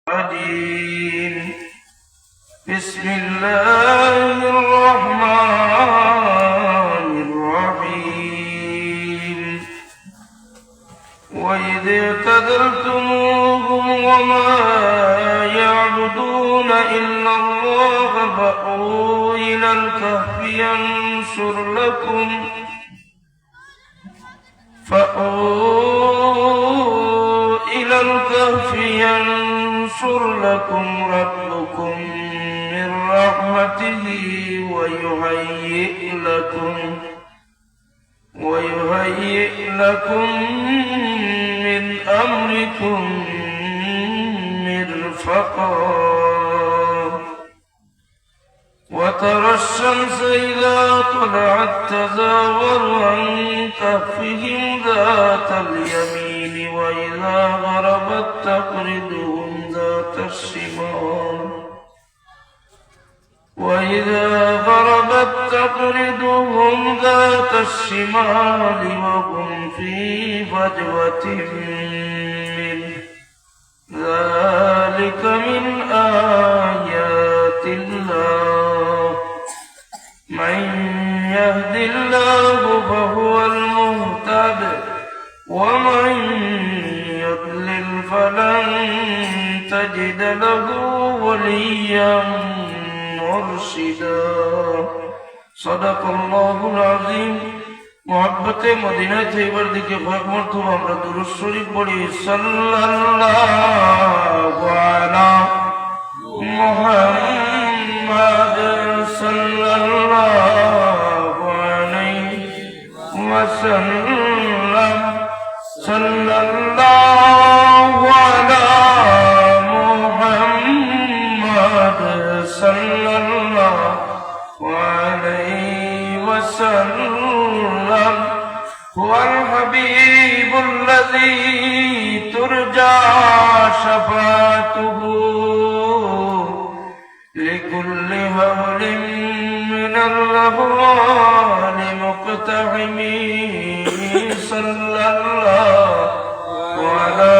الرجيم. بسم الله الرحمن الرحيم. وإذ اعتزلتموهم وما يعبدون إلا الله فأووا إلى الكهف ينشر لكم ربكم من رحمته ويهيئ لكم من أمركم مرفقا. وترى الشمس إذا طلعت تزاور عن كهفهم ذات اليمين وإذا غربت تقرضهم ذات الشمال وهم في فجوة منه. ذلك من آيات الله. من يهد الله فهو المهتد ومن يضلل فلن تجد له وليا مرشدا. صدق الله العظيم. محبت مدینہ طیبہ کے خاک مرتبہ ہمارا درود شریف پڑھی صلی اللہ علی محمد صلی اللہ علیہ وسلم. صلی اللہ علی محمد صلی اللہ علیہ وسلم. هو الحبيب الذي ترجى شفاعته لكل هول من الأهوال مقتحم. صلى الله على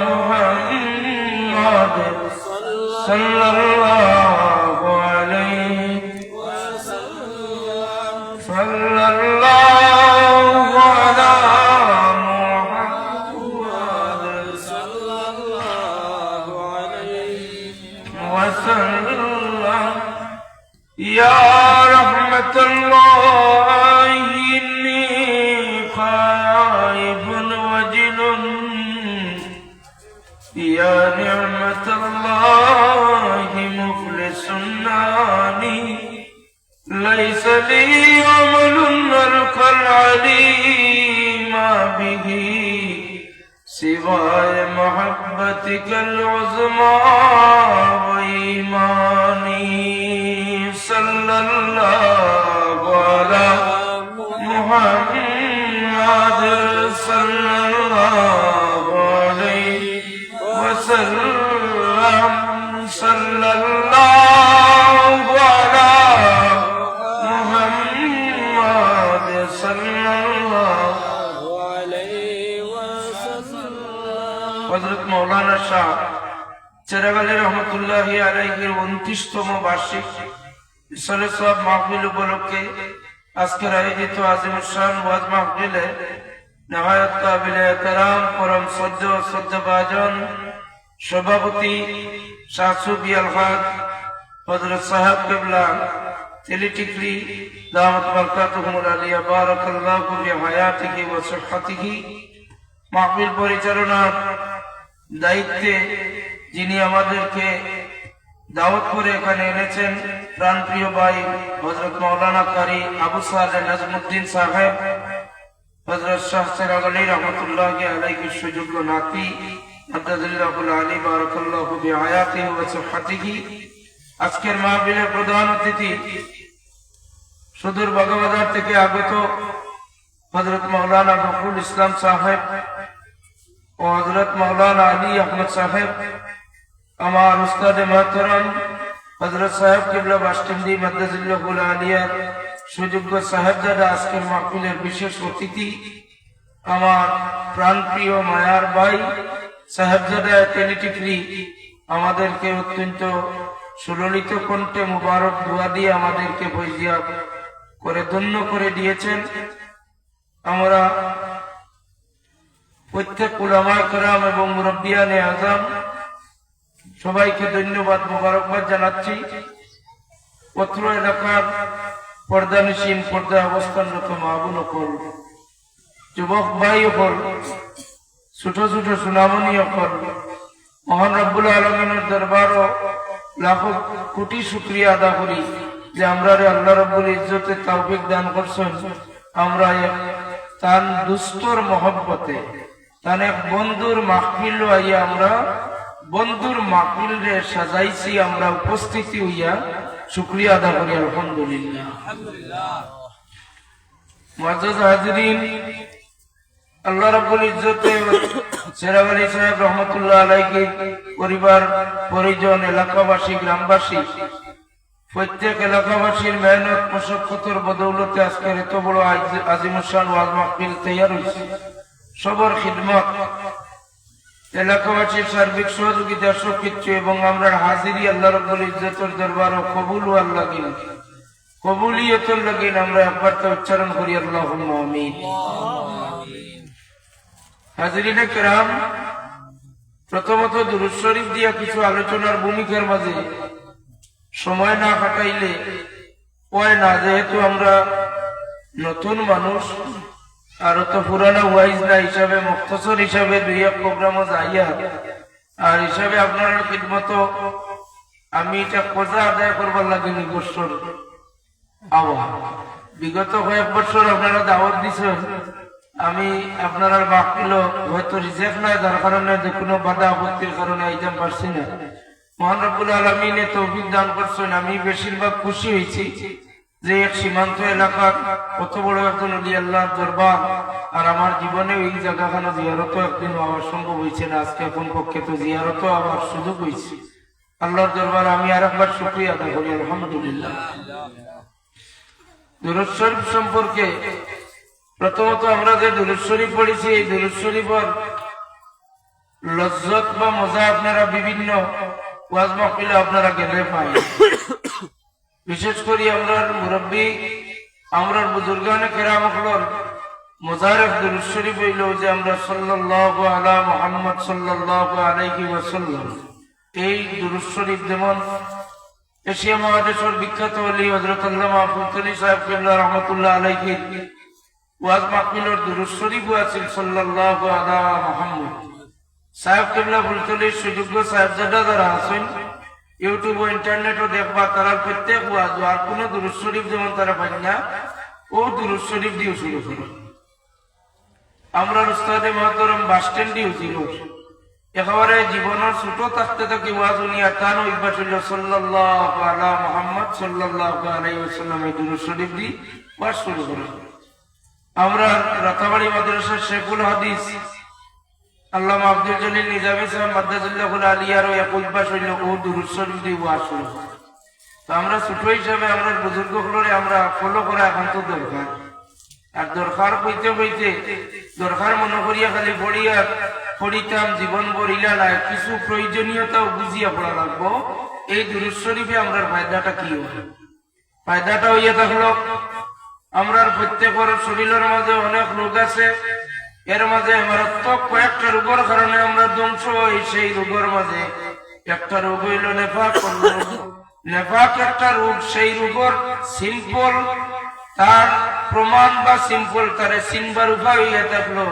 محمد صلى الله عليه وسلم. صلى الله على محمد صلى الله عليه وسلم. يا رحمة الله إني خائف وجل. يا نعمة الله مفلس ناني. ليس لي عمل ألقى العليم به سوى محبتك العظمى وإيماني. صلى الله على محمد صلى الله عليه وسلم. صلى الله على محمد صلى الله عليه وسلم. হযরত মাওলানা শাহ চেরাগ আলী রহমতুল্লাহি আলাইহির 29তম বার্ষিক ইসলে সব মাহফিল উপলক্ষে আজকের আয়োজিত আজিমুশান ওয়াজ মাহফিলে নহায়াত কাবিলে ইহতিরাম পরম শ্রদ্ধাভাজন সভাপতি শাহ সুফি আল হক হযরত সাহেব কিবলা তেলিটিকরি দামাত বরকাতুহুল আলিয়া বারাকাল্লাহু ফি হায়াতিহি ওয়া সিহহাতিহি মাহফিল পরিচালনার দায়িত্বে যিনি আমাদেরকে দাওয়াত করে এখানে এনেছেন প্রাণপ্রিয় ভাই হযরত মাওলানা কারি আবু সালেহ নাজমুদ্দিন সাহেব, হযরত শাহ চেরাগ আলী রহমাতুল্লাহি আলাইহির সুযোগ্য নাতি আব্দুল্লাহুল আলী বারাকাল্লাহু ফি হায়াতিহি ওয়া সিহহাতিহি। আজকের মাহফিলের প্রধান অতিথি সুদূর বাগাবাজার থেকে আগত হযরত মাওলানা ফখরুল ইসলাম সাহেব ও হযরত মাওলানা আলী আহমদ সাহেব, আমার উস্তাদ মুহতারাম হযরত সাহেব কিবলা বাসটিন্দি মাদ্দাজিল্লাহুল আলিয়ার সুযোগ্য সাহেবজাদা আজকের মাহফিলের বিশেষ অতিথি, আমার প্রাণপ্রিয় মায়ার ভাই সাহেবজাদা তেলিটিকরি আমাদেরকে অত্যন্ত সুললিত কণ্ঠে মুবারক দোয়া দিয়ে আমাদেরকে ফয়জিয়া করে ধন্য করে দিয়েছেন। আমরা প্রত্যেক উলামা কেরাম এবং মুরব্বিয়ানে আযম সবাইকে ধন্যবাদ মোবারকবাদ জানাচ্ছি। অত্র এলাকার পর্দানিসীন পর্দায় অবস্থানরত মা বোন সকল, যুবক ভাই সকল, ছোট ছোট সুনামনী সকল, মহান রব্বুল আলামিনের দরবারও লাখো কোটি শুকরিয়া আদা করি যে আমরা আল্লাহ রব্বুল ইজ্জতের তৌফিক দান করছেন। আমরা তার দুস্তর মহব্বতে তার এক বন্ধুর মাহফিল আইয়া আমরা বন্ধুর মাহফিল রে সাজাইছি, আমরা উপস্থিতি হইয়া শুকরিয়া আদা করি আলহামদুলিল্লাহ। মুআজ্জাজ হাজিরিন, আল্লাহ রাব্বুল ইজ্জতে চেরাগ আলী সাহেব রহমতুল্লাহ আলাইহি পরিবার পরিজন এলাকাবাসী গ্রামবাসী প্রত্যেক এলাকাবাসীর মেহনত মশক্কতের বদৌলতে আজকের এত বড় আজিমুশান ওয়াজ মাহফিল তৈয়ার হয়েছে। সবার খিদমত, এলাকাবাসীর সার্বিক সহযোগিতা সবকিছু এবং আমরা হাজিরি আল্লাহ রাব্বুল ইজ্জতের দরবারে কবুল হওয়ার লাগি কবুলিয়তের লাগি আমরা একবার তো উচ্চারণ করি আল্লাহুম্মা আমিন। হাজিরিনে কেরাম, প্রথমত দুরূদ শরীফ দিয়া কিছু আলোচনার ভূমিকার মাঝে সময় না কাটাইলে হয় না, যেহেতু আমরা নতুন মানুষ আর তো পুরানো ওয়াইজ না হিসাবে মুখতসর হিসাবে দুই এক প্রোগ্রামও যাইয়া আর হিসাবে আপনার খিদমত আমি এটা কোজা আদায় করবার লাগে বছর আওয়া বিগত কয়েক বছর আপনারা দাওয়াত দিচ্ছেন, আমি আপনারা মাহফিল হয়তো রিজেক্ট নাই, যার কারণে যে কোনো বাধা আপত্তির কারণে আইতে পারছি না। মহান রব্বুল আলামিন তৌফিক দান করছেন। আমি বেশিরভাগ খুশি হয়েছি যে এক সীমান্ত এলাকার কত বড় একজন ওলি আল্লাহর দরবার, আর আমার জীবনে ওই জায়গাখানে জিয়ারতও একদিন হওয়ার সম্ভব হয়েছে না। আজকে এখন পক্ষে তো জিয়ারতও আবার সুযোগ হয়েছে। আল্লাহর দরবার আমি আর একবার শুকরিয়া আদায় করি আলহামদুলিল্লাহ। দুরূদ শরীফ সম্পর্কে প্রথমত আমরা যে দুরূদ শরীফ পড়েছি, এই দুরূদ শরীফের লজ্জত বা মজা আপনারা বিভিন্ন ওয়াজ মাহফিলে আপনারা গেলে পাই। বিশেষ করে আমরা মুরব্বী আমরা বুজুর্গানে কেরাম হলর মুজারফ দুরূদ শরীফ হইল যে আমরা সাল্লাল্লাহু আলা মুহাম্মদ সাল্লাল্লাহু আলাইহি ওয়াসাল্লাম। এই দুরূদ শরীফ যেমন এশিয়া মহাদেশের বিখ্যাত ওলি হযরত আল্লামা ফুলতলি সাহেব কিবলা রাহমাতুল্লাহ আলাইহি ওয়াজ মাহফিলের দুরূদ শরীফ আছে সাল্লাল্লাহু আলা মুহাম্মদ। সাহেব কিবলা ফুলতলির সুযোগ্য সাহেবজাদা যারা আছেন ইউটিউব ও ইন্টারনেটও দেখবা, তারা প্রত্যেক ওয়াজ আর কোন দুরূদ শরীফ যেমন তারা পাই না, ও দুরূদ শরীফ দিয়ে শুরু করে। আমরা উস্তাদে মহতরম বাস স্ট্যান্ড দিয়ে ছিল একেবারে জীবনের ছোট থাকতে থাকি ওয়াজ উনিয়া টান অভ্যাস হইল সাল্লাল্লাহু আলা মুহাম্মদ সাল্লাল্লাহু আলাইহি ওয়াসাল্লাম এই দুরূদ শরীফ দিয়ে ওয়াজ শুরু করে। আমরা রাতাবাড়ি মাদ্রাসার শেখুল হাদিস আল্লামা আব্দুল জলিল নিজামী সাহেব মাদ্দাজুল্লাহুল আলিয়ারও এক অভ্যাস হইল ও দুরূদ শরীফ দিয়ে ওয়াজ শুরু করে। তো আমরা ছোট হিসাবে আমরা বুজুর্গগুলোরে আমরা ফলো করা একান্ত দরকার। আর দরকার কইতে কইতে দরকার মনে করিয়া খালি পড়িতাম জীবন বরিলা নাই, কিছু প্রয়োজনীয়তাও বুঝিয়া পড়া লাগবো। এই দুরূদ শরীফে আমরা ফায়দাটা কি হবে? ফায়দাটা হইয়া থাকলো আমরা প্রত্যেকের শরীরের মাঝে অনেক রোগ আছে, এর মাঝে মারাত্মক কয়েকটা রোগের কারণে আমরা ধ্বংস হই। সেই রোগের মাঝে একটা রোগ হইল নেফাক। নেফাক একটা রোগ, সেই রোগের সিম্পল তার প্রমাণ বা সিম্পল তারে চিনবার উপায় হইয়া থাকলো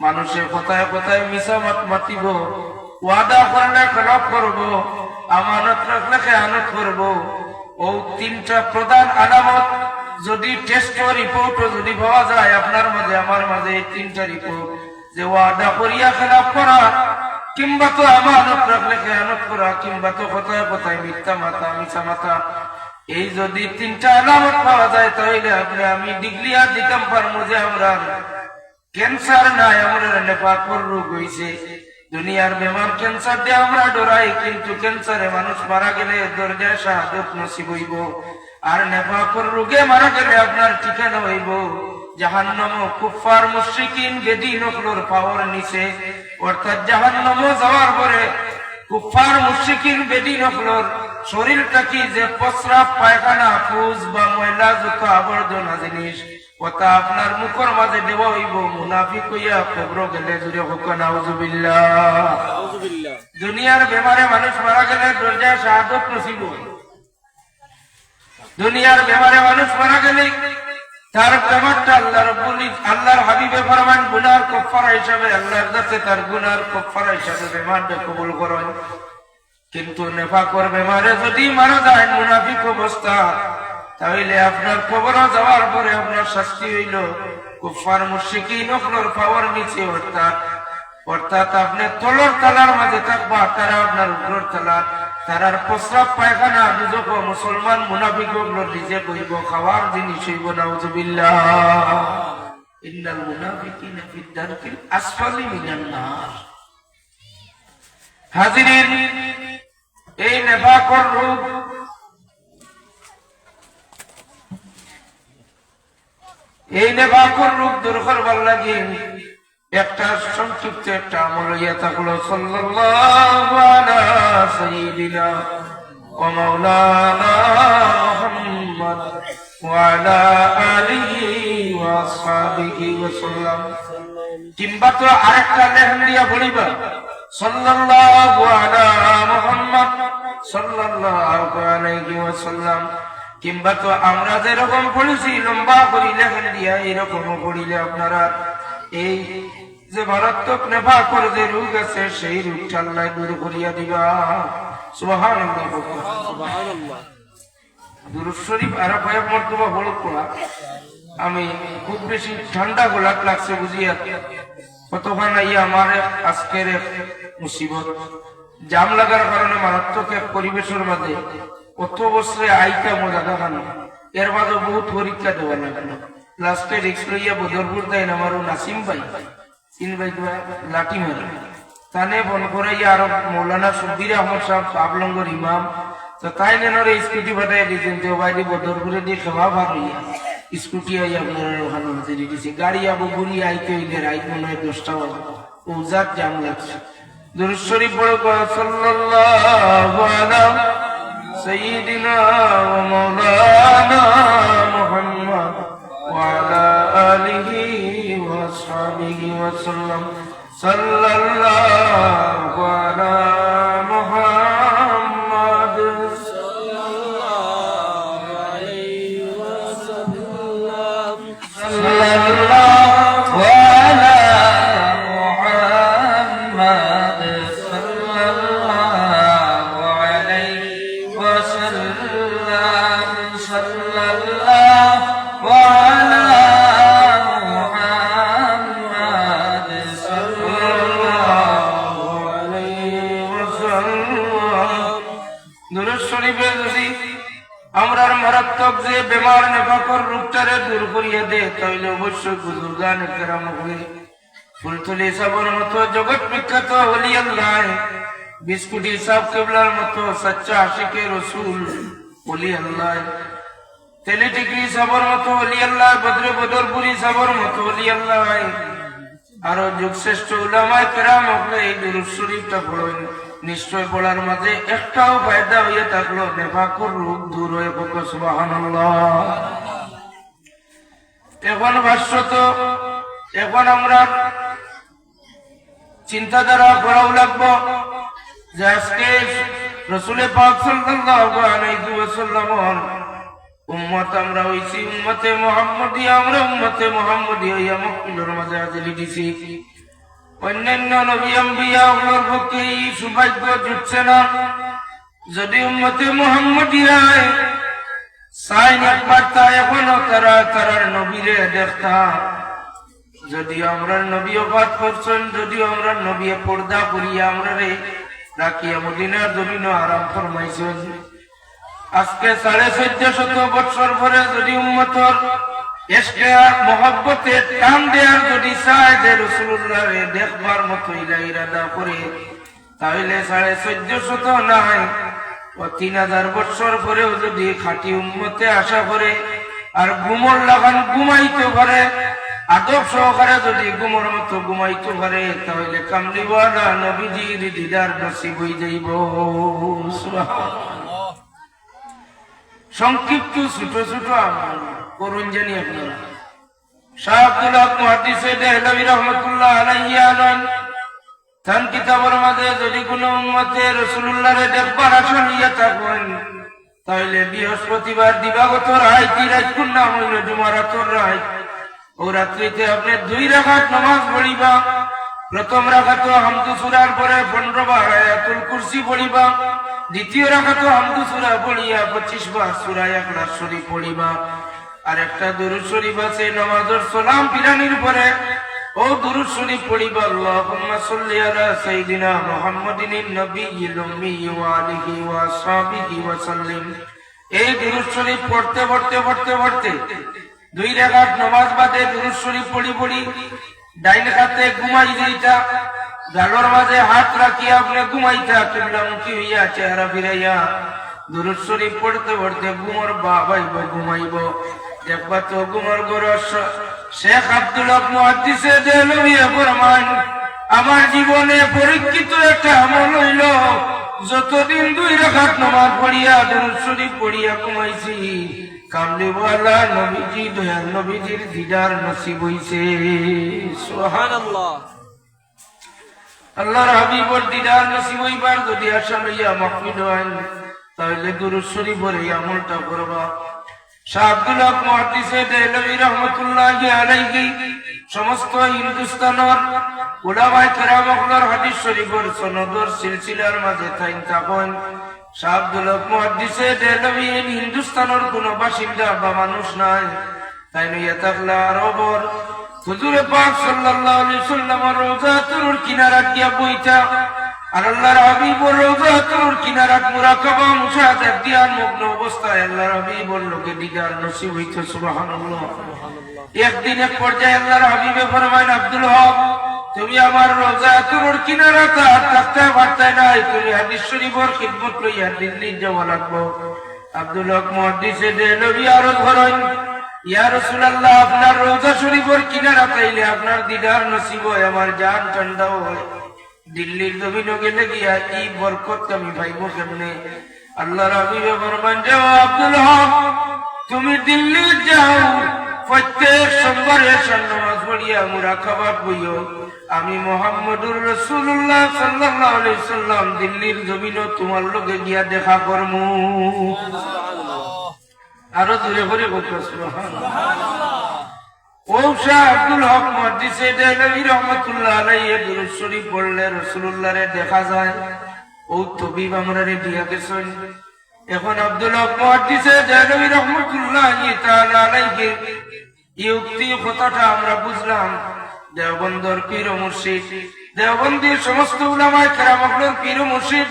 মানুষের কথায় কথায় মিছা মাতিব, ওয়াদা করলে খেলাপ করব, আমানত রাখলে খেয়ানত করব। ও তিনটা প্রধান আলামত যদি টেস্ট রিপোর্ট যদি পাওয়া যায় আপনার মাঝে আমার মাঝে, এই তিনটা রিপোর্ট যে ওয়াদা করিয়া খেলাপ করা, কিংবা তো আমানত রাখলে খেয়ানত করা, কিংবা তো কথায় কথায় মিথ্যা মাথা মিছা মাথা, এই যদি তিনটা আলামত পাওয়া যায় তাহলে আপনি আমি ডিগ্রিয়া দিতাম পারবো যে আমরা ক্যান্সার নাই, আমরা নেফাকর রোগ হয়েছে। দুনিয়ার বেমার ক্যান্সার দিয়ে আমরা ডরাই, কিন্তু ক্যান্সারে মানুষ মারা গেলে দরজায় শাহাদত নসিব হইব। আর নেফাকর রোগে মারা গেলে আপনার ঠিকানা হইব জাহান্নাম। কুফার মুশরিকিন বেদিনগুলোর পাওয়ার নিচে, অর্থাৎ জাহান্নামে যাওয়ার পরে কুফার মুশরিকিন বেদিন হলর শরীরটা কি যে প্রস্রাব পায়খানা ফুজ বা ময়লা যত আবর্জনা জিনিস কথা আপনার মুখের মাঝে দেওয়া হইব মুনাফিক হইয়া কবর গেলে জুড়ে হোক নাউজুবিল্লাহ। দুনিয়ার বেমারে মানুষ মারা গেলে দরজায় শাহাদত নসিব। দুনিয়ার বেমারে মানুষ মারা গেলে তার বেমারটা আল্লাহর হাবিবে ফরমান গুনার কফারা হিসাবে আল্লাহর কাছে তার গুনার কফারা হিসাবে বেমারটা কবুল করেন। কিন্তু নেফাকর বেমারে যদি মারা যায় মুনাফিক অবস্থা, তাহলে আপনার কবর যাওয়ার পরে আপনার শাস্তি হইল কুফার মুশরিকিন ওগুলোর পাওয়ার নিচে, অর্থাৎ আপনি তলর তালার মাঝে থাকবা, তারা আপনার উপর তালা, তারার প্রস্রাব পায়খানা দুজক মুসলমান মুনাফিক ওগুলোর নিজে বইব, খাওয়ার জিনিস হইব। নাউজুবিল্লাহ। ইন্নাল মুনাফিকিনা ফিদ দারকিল আসফালি মিনান নার। হাজিরিন, এই নেফাকর রূপ দূর করবার লাগে একটা সংক্ষিপ্ত একটা আমল ইয়া থাকলো সাল্লাল্লাহু আলা সাইয়্যিদিনা ওয়া মাওলানা মুহাম্মদ ওয়া আলা আলিহি ওয়া আসহাবিহি ওয়া সাল্লাম। কিংবা তো আরেকটা লেখন দিয়া বলিবা সাল্লাল্লাহু আলা মুহাম্মদ সাল্লাল্লাহু আলাইহি ওয়া সাল্লাম। কিংবা তো আমরা যেরকম পড়েছি লম্বা করি লেখেন দিয়া এরকমও পড়িলে আপনারা এই যে মারাত্মক নেফাকর যে রোগ আছে সেই রোগটা আল্লাহ দূর করিয়া দিবা। সুবহানাল্লাহ, সুবহানাল্লাহ। দুরূদ শরীফ আর কয়েক মর্তবা বড় পড়া, আমি খুব বেশি ঠান্ডা গোলাপ লাগছে বুঝিয়া কতক্ষণ আইয়া আমার আজকের মুসিবত জাম লাগার কারণে মারাত্মক এক পরিবেশের মাঝে কত বছরে আইকা মজা দেখানো, এর মাঝে বহুত পরীক্ষা দেওয়া লাগলো। লাস্টে রিক্স লইয়া বদরপুর দেয় আমারও নাসিম ভাই চিন ভাই লাঠি মারি তানে ফোন করাইয়া আরো মৌলানা সুব্বির আহমদ সাহেব আবলঙ্গর ইমাম, তো তাই নেনরে স্কুটি পাঠাই দিয়েছেন তো বাইরে বদরপুরে দিয়ে খাওয়া ভার হইয়া স্কুটি আইয়া আপনার ওখানে হাজির দিয়েছি। গাড়ি আবু বুড়ি আইতে হইলে রাইত মনে হয় 10টা বাজে, উজাত জাম লাগছে। দুরূদ শরীফ বড় সাল্লাল্লাহু আলা সাইয়্যিদিনা ওয়া মাওলানা মুহাম্মদ ওয়া আলা আলিহি ওয়া আসহাবিহি ওয়া সাল্লাম। সাল্লাল্লাহু আলা মুহাম্মদ সাল্লাল্লাহু আলাইহি ওয়া সাল্লাম। সাল্লাল্লাহু আলা মুহাম্মদ সাল্লাল্লাহু আলাইহি ওয়া সাল্লাম। সাল্লাল্লাহু আলা মুহাম্মদ সাল্লাল্লাহু আলাইহি ওয়া সাল্লাম। দুরূদ শরীফে যদি আমরার মারাত্মক যে বেমার নেফাকর রূপটারে দূর করিয়া দে, তাহলে অবশ্যই বুজুর্গান কেরাম হলে ফুলতলি সাহেবের মতো জগৎ বিখ্যাত ওলি আল্লাহ, বিস্কুটি সাহেব কেবলার মতো সচ্চা আশিকে রসুল ওলি আল্লাহ, তেলিটিকি সাহেবের মতো ওলি আল্লাহ, বদরে বদরপুরি সাহেবের মতো ওলি আল্লাহ, আরো যুগশ্রেষ্ঠ উলামায়ে কেরাম হলে এই দুরূদ শরীফটা পড়েন। নিশ্চয় পড়ার মাঝে একটাও ফায়দা হইয়া থাকলো, নেফাকর রোগ দূর হয়ে পড়ল। সুবহানাল্লাহ। এখন ভাষ্য তো এখন আমরা চিন্তাধারা করাও লাগবো যে আজকে রাসূল পাক সাল্লাল্লাহু আলাইহি ওয়াসাল্লাম উম্মত আমরা হইছি উম্মতে মুহাম্মদিয়া, আমরা উম্মতে মুহাম্মদিয়া হইয়া মুকিলের মাঝে হাজির দিছি। অন্যান্য নবী আম্বিয়া ওগুলোর পক্ষে এই সৌভাগ্য জুটছে না। যদি উম্মতে মুহাম্মদিয়ায় সাইন একবার তা এখনো তারার নবীরে দেখতা, যদি আমরা নবী ওফাত করছেন, যদি আমরা নবী পর্দা করিয়া আমরা রে রাখিয়া মদিনার জমিন আরাম ফরমাইছেন। আজকে 1450 বছর পরে যদি উম্মতর এসকে মহব্বতে টান দেয়ার যদি চায় যে রাসূলুল্লাহ রে দেখবার মতো ইরাদা করে, তাহলে 1450 নাই ও 3000 বছর পরেও যদি খাঁটি উম্মতে আশা করে আর ঘুমর লাগান ঘুমাইতে পারে, আদব সহকারে যদি ঘুমোর মতো ঘুমাইতে পারে তাহলে কামলিওয়ালা নবীজির দিদার নসিব হয়ে যাইব। সংক্ষিপ্ত ছোট ছোট আমল করুন জানি আপনারা। শাহ আব্দুল হক মুহাদ্দিসে দেহলভী রহমাতুল্লাহ আলাইহি আলান তান কিতাবের মাঝে যদি কোন উম্মতে রাসূলুল্লাহরে দেখবার আশা নিয়ে থাকেন তাহলে বৃহস্পতিবার দিবাগত রাত রাতকুন নাম হইল জুমারাতুর রাত। ও রাত্রিতে আপনি 2 রাকাত নামাজ পড়িবা। প্রথম রাকাতে হামদু সূরার পরে 15 বার আয়াতুল কুরসি পড়িবা। দ্বিতীয় রাকাতে হামদু সূরা পড়িয়া 25 বার সূরা ইখলাস শরীফ পড়িবা। আর একটা দুরূদ শরীফ আছে নামাজের সালাম ফিরানির পরে ও দুরূদ শরীফ পড়িবা। আল্লাহুম্মা সাল্লি আলা সাইয়্যিদিনা মুহাম্মাদিন নবিয়্যিল উম্মি ওয়া আলিহি ওয়া আসহাবিহি ওয়া সাল্লিম। এই দুরূদ শরীফ পড়তে পড়তে পড়তে পড়তে 2 রাকাত নামাজ বাদে দুরূদ শরীফ পড়ি ডাইন হাতে ঘুমাই যাইতা। গালোর মাঝে হাত রাখিয়া আপনি ঘুমাইতা কিবলামুখী হইয়া চেহারা ফিরাইয়া দুরূদ শরীফ পড়তে পড়তে ঘুমর বাবাইব ঘুমাইব। একবার তো ঘুমর গরস শেখ আব্দুল হক মুহাদ্দিসে দেহলভী ফরমান আমার জীবনে পরীক্ষিত একটা আমল হইল যতদিন 2 রাকাত নামাজ পড়িয়া দুরূদ শরীফ পড়িয়া ঘুমাইছি কামলিওয়ালা নবীজি দয়াল নবীজির দিদার নসিব হইছে। সুবহানাল্লাহ। আল্লাহর হাবিবের দিদার নসিব হইবার যদি আশা লইয়া মাহফিল হয় তাহলে দুরূদ শরীফ পড়ে আমলটা করবা। শাহ আব্দুল হক মুহাদ্দিসে দেহলভী রহমাতুল্লাহি আলাইহি সমস্ত হিন্দুস্তানের উলামায়ে কেরামগণের হাদিস শরীফের সনদর সিলসিলার মাঝে থাকেন। শাহ আব্দুল হক মুহাদ্দিসে দেহলভী হিন্দুস্তানের কোন বাসিন্দা বা মানুষ নাই। তাই লইয়া থাকলে আরবর হুজুর পাক সাল্লাল্লাহু আলাইহি সাল্লামের রওজাতুল কিনারা গিয়া বইতা আর আল্লাহর হাবিবর রওজাতুল কিনারাত মুরাকাবা মুশাহাদাত দিয়া মগ্ন অবস্থায় আল্লাহর হাবিবর লোকে দিদার নসিব হইতো। সুবহানাল্লাহ। একদিন এক পর্যায়ে আল্লাহর হাবিবে ফরমায় আব্দুল হক তুমি আমার রওজাতুল কিনারাতে থাকতে পারতে নাই, তুমি হাদিস শরীফের খিদমত লইয়া দিল্লি যাওয়া লাগবে। আব্দুল হক মুহাদ্দিসে দেহলভী আরজ করেন ইয়া রাসূলুল্লাহ আপনার রওজা শরীফের কিনারাতে আইলে আপনার দিদার নসিব হয়, আমার জান ঠান্ডা হয়। দিল্লির জমিনে গেলে গিয়া এই বরকত আমি পাইব কেমনে? আল্লাহর হাবিবে ফরমান যাও আব্দুল হক তুমি দিল্লি যাও, প্রত্যেক সোমবারে নামাজ পড়িয়া মুরাকাবা কইও আমি মুহাম্মদুর রাসূলুল্লাহ সাল্লাল্লাহু আলাইহি সাল্লাম দিল্লির জমিনে তোমার লগে গিয়া দেখা করমু। আরো জোরে করে বলতো সুবহানাল্লাহ। ও শাহ আব্দুল হক মুহাদ্দিসে দেহলভী রহমাতুল্লাহ আলাইহি দুরূদ শরীফ পড়লে রাসূলুল্লাহরে দেখা যায়। ও তবিব আমরারে দিয়া গেছেন। এখন আব্দুল হক মুহাদ্দিসে দেহলভী রহমাতুল্লাহ তাআলা আলাইহি ইউক্তি কথাটা আমরা বুঝলাম দেওবন্দর পীর ও মুর্শিদ, দেওবন্দির সমস্ত উলামায়ে কেরামগণের পীর ও মুর্শিদ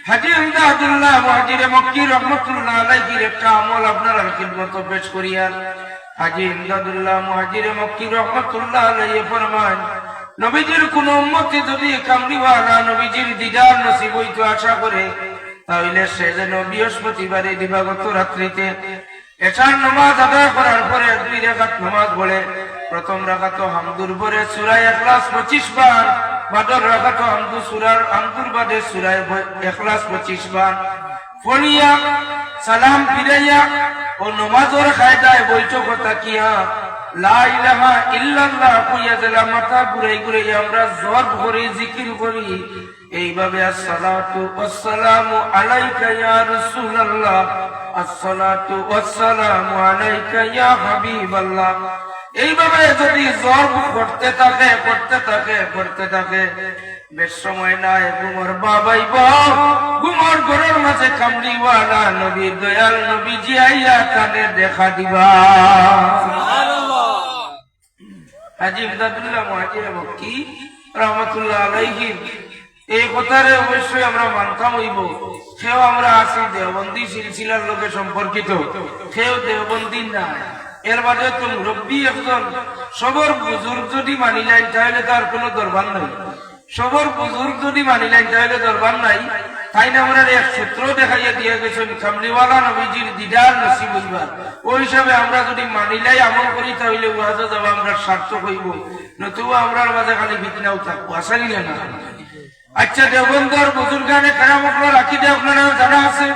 হাজী ইমদাদুল্লাহ মুহাজিরে মক্কি রহমাতুল্লাহ আলাইহির একটা আমল আপনারা খিদমতে পেশ করিয়া। হাজী ইমদাদুল্লাহ মুহাজিরে মক্কি রহমাতুল্লাহ আলাইহি ফরমান নবীজির কোন উম্মতি যদি কামলিওয়ালা নবীজির দিদার নসিব হইতে আশা করে তাহলে সে যেন বৃহস্পতিবারে দিবাগত রাত্রিতে এশার নামাজ আদায় করার পরে 2 রাকাত নামাজ পড়ে প্রথম রাকাত হামদুর পরে সূরা ইখলাস 25 বার, বাদর রাকাত হামদু সূরার হামদুর বাদে সূরা ইখলাস 25 বার পড়িয়া সালাম ফিরাইয়া ও নামাজের কায়দায় বৈঠক তাকিয়া লা ইলাহা ইল্লাল্লাহ কইয়া দিলা মাথা ঘুরাই ঘুরাই আমরা জোর করে জিকির করি এইভাবে আসসালাতু ওয়াসসালামু আলাইকা ইয়া রাসূলুল্লাহ, আসসালাতু ওয়াসসালামু আলাইকা ইয়া হাবিবাল্লাহ। এইভাবে যদি জোর করতে থাকে বেশ সময় নাই ঘুমর বাবাইব, ঘুমর ঘরের মাঝে কামলিওয়ালা নবী দয়াল নবীজি আইয়া কানে দেখা দিবা। হাজী ইমদাদুল্লাহ মুহাজিরে মক্কি রহমাতুল্লাহ আলাইহি এই কথারে অবশ্যই আমরা মানতাম হইব। সেও আমরা আছি দেওবন্দি সিলসিলার লোকে সম্পর্কিত, সেও দেওবন্দি না। এর মাঝে তো মুরব্বী একজন সবর বুজুর্গ যদি মানিলেন তাহলে তার কোনো দরবার নাই, সবর বুজুর্গ যদি মানিলেন তাহলে দরবার নাই। তাই না আমরা এক সূত্র দেখাইয়া দিয়ে গেছেন কামলিওয়ালা নবীজির দিদার নসিব হইবার। ওই হিসাবে আমরা যদি মানিলাই আমল করি তাহলে ওয়াজে যাওয়া আমরা সার্থক হইব, নতুবা আমরার মাঝে খালি ফিতনাও থাকবো। আসেনি না? আচ্ছা, দেওবন্দর বুজুর্গানে কেরামতরা রাখি দিয়ে আপনারা জানা আছে।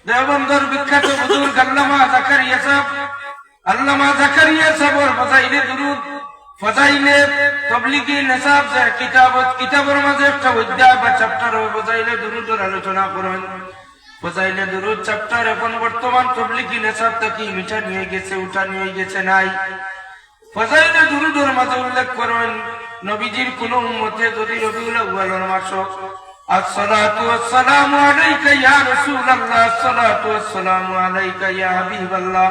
দেওবন্দর বিখ্যাত বুজুর্গ আল্লামা জাকারিয়া সাহেব, আল্লামা জাকারিয়া সাহেবের ফজাইলে দুরুদ, ফজাইলে তাবলীগী নিসাব যে কিতাবের মাঝে একটা অধ্যায় বা চ্যাপ্টার ফজাইলে দুরুদের আলোচনা করেন। ফজাইলে দুরুদ চ্যাপ্টার এখন বর্তমান তাবলীগী নিসাব থেকে মিঠা নিয়ে গেছে, উঠা নিয়ে গেছে নাই। ফজাইলে দুরুদের মাঝে উল্লেখ করেন নবীজির কোন উম্মতে যদি রবিউল আউয়ালের মাস আসসালাতু ওয়াসসালামু আলাইকা ইয়া রাসূলুল্লাহ, আসসালাতু ওয়াসসালামু আলাইকা ইয়া হাবিবাল্লাহ,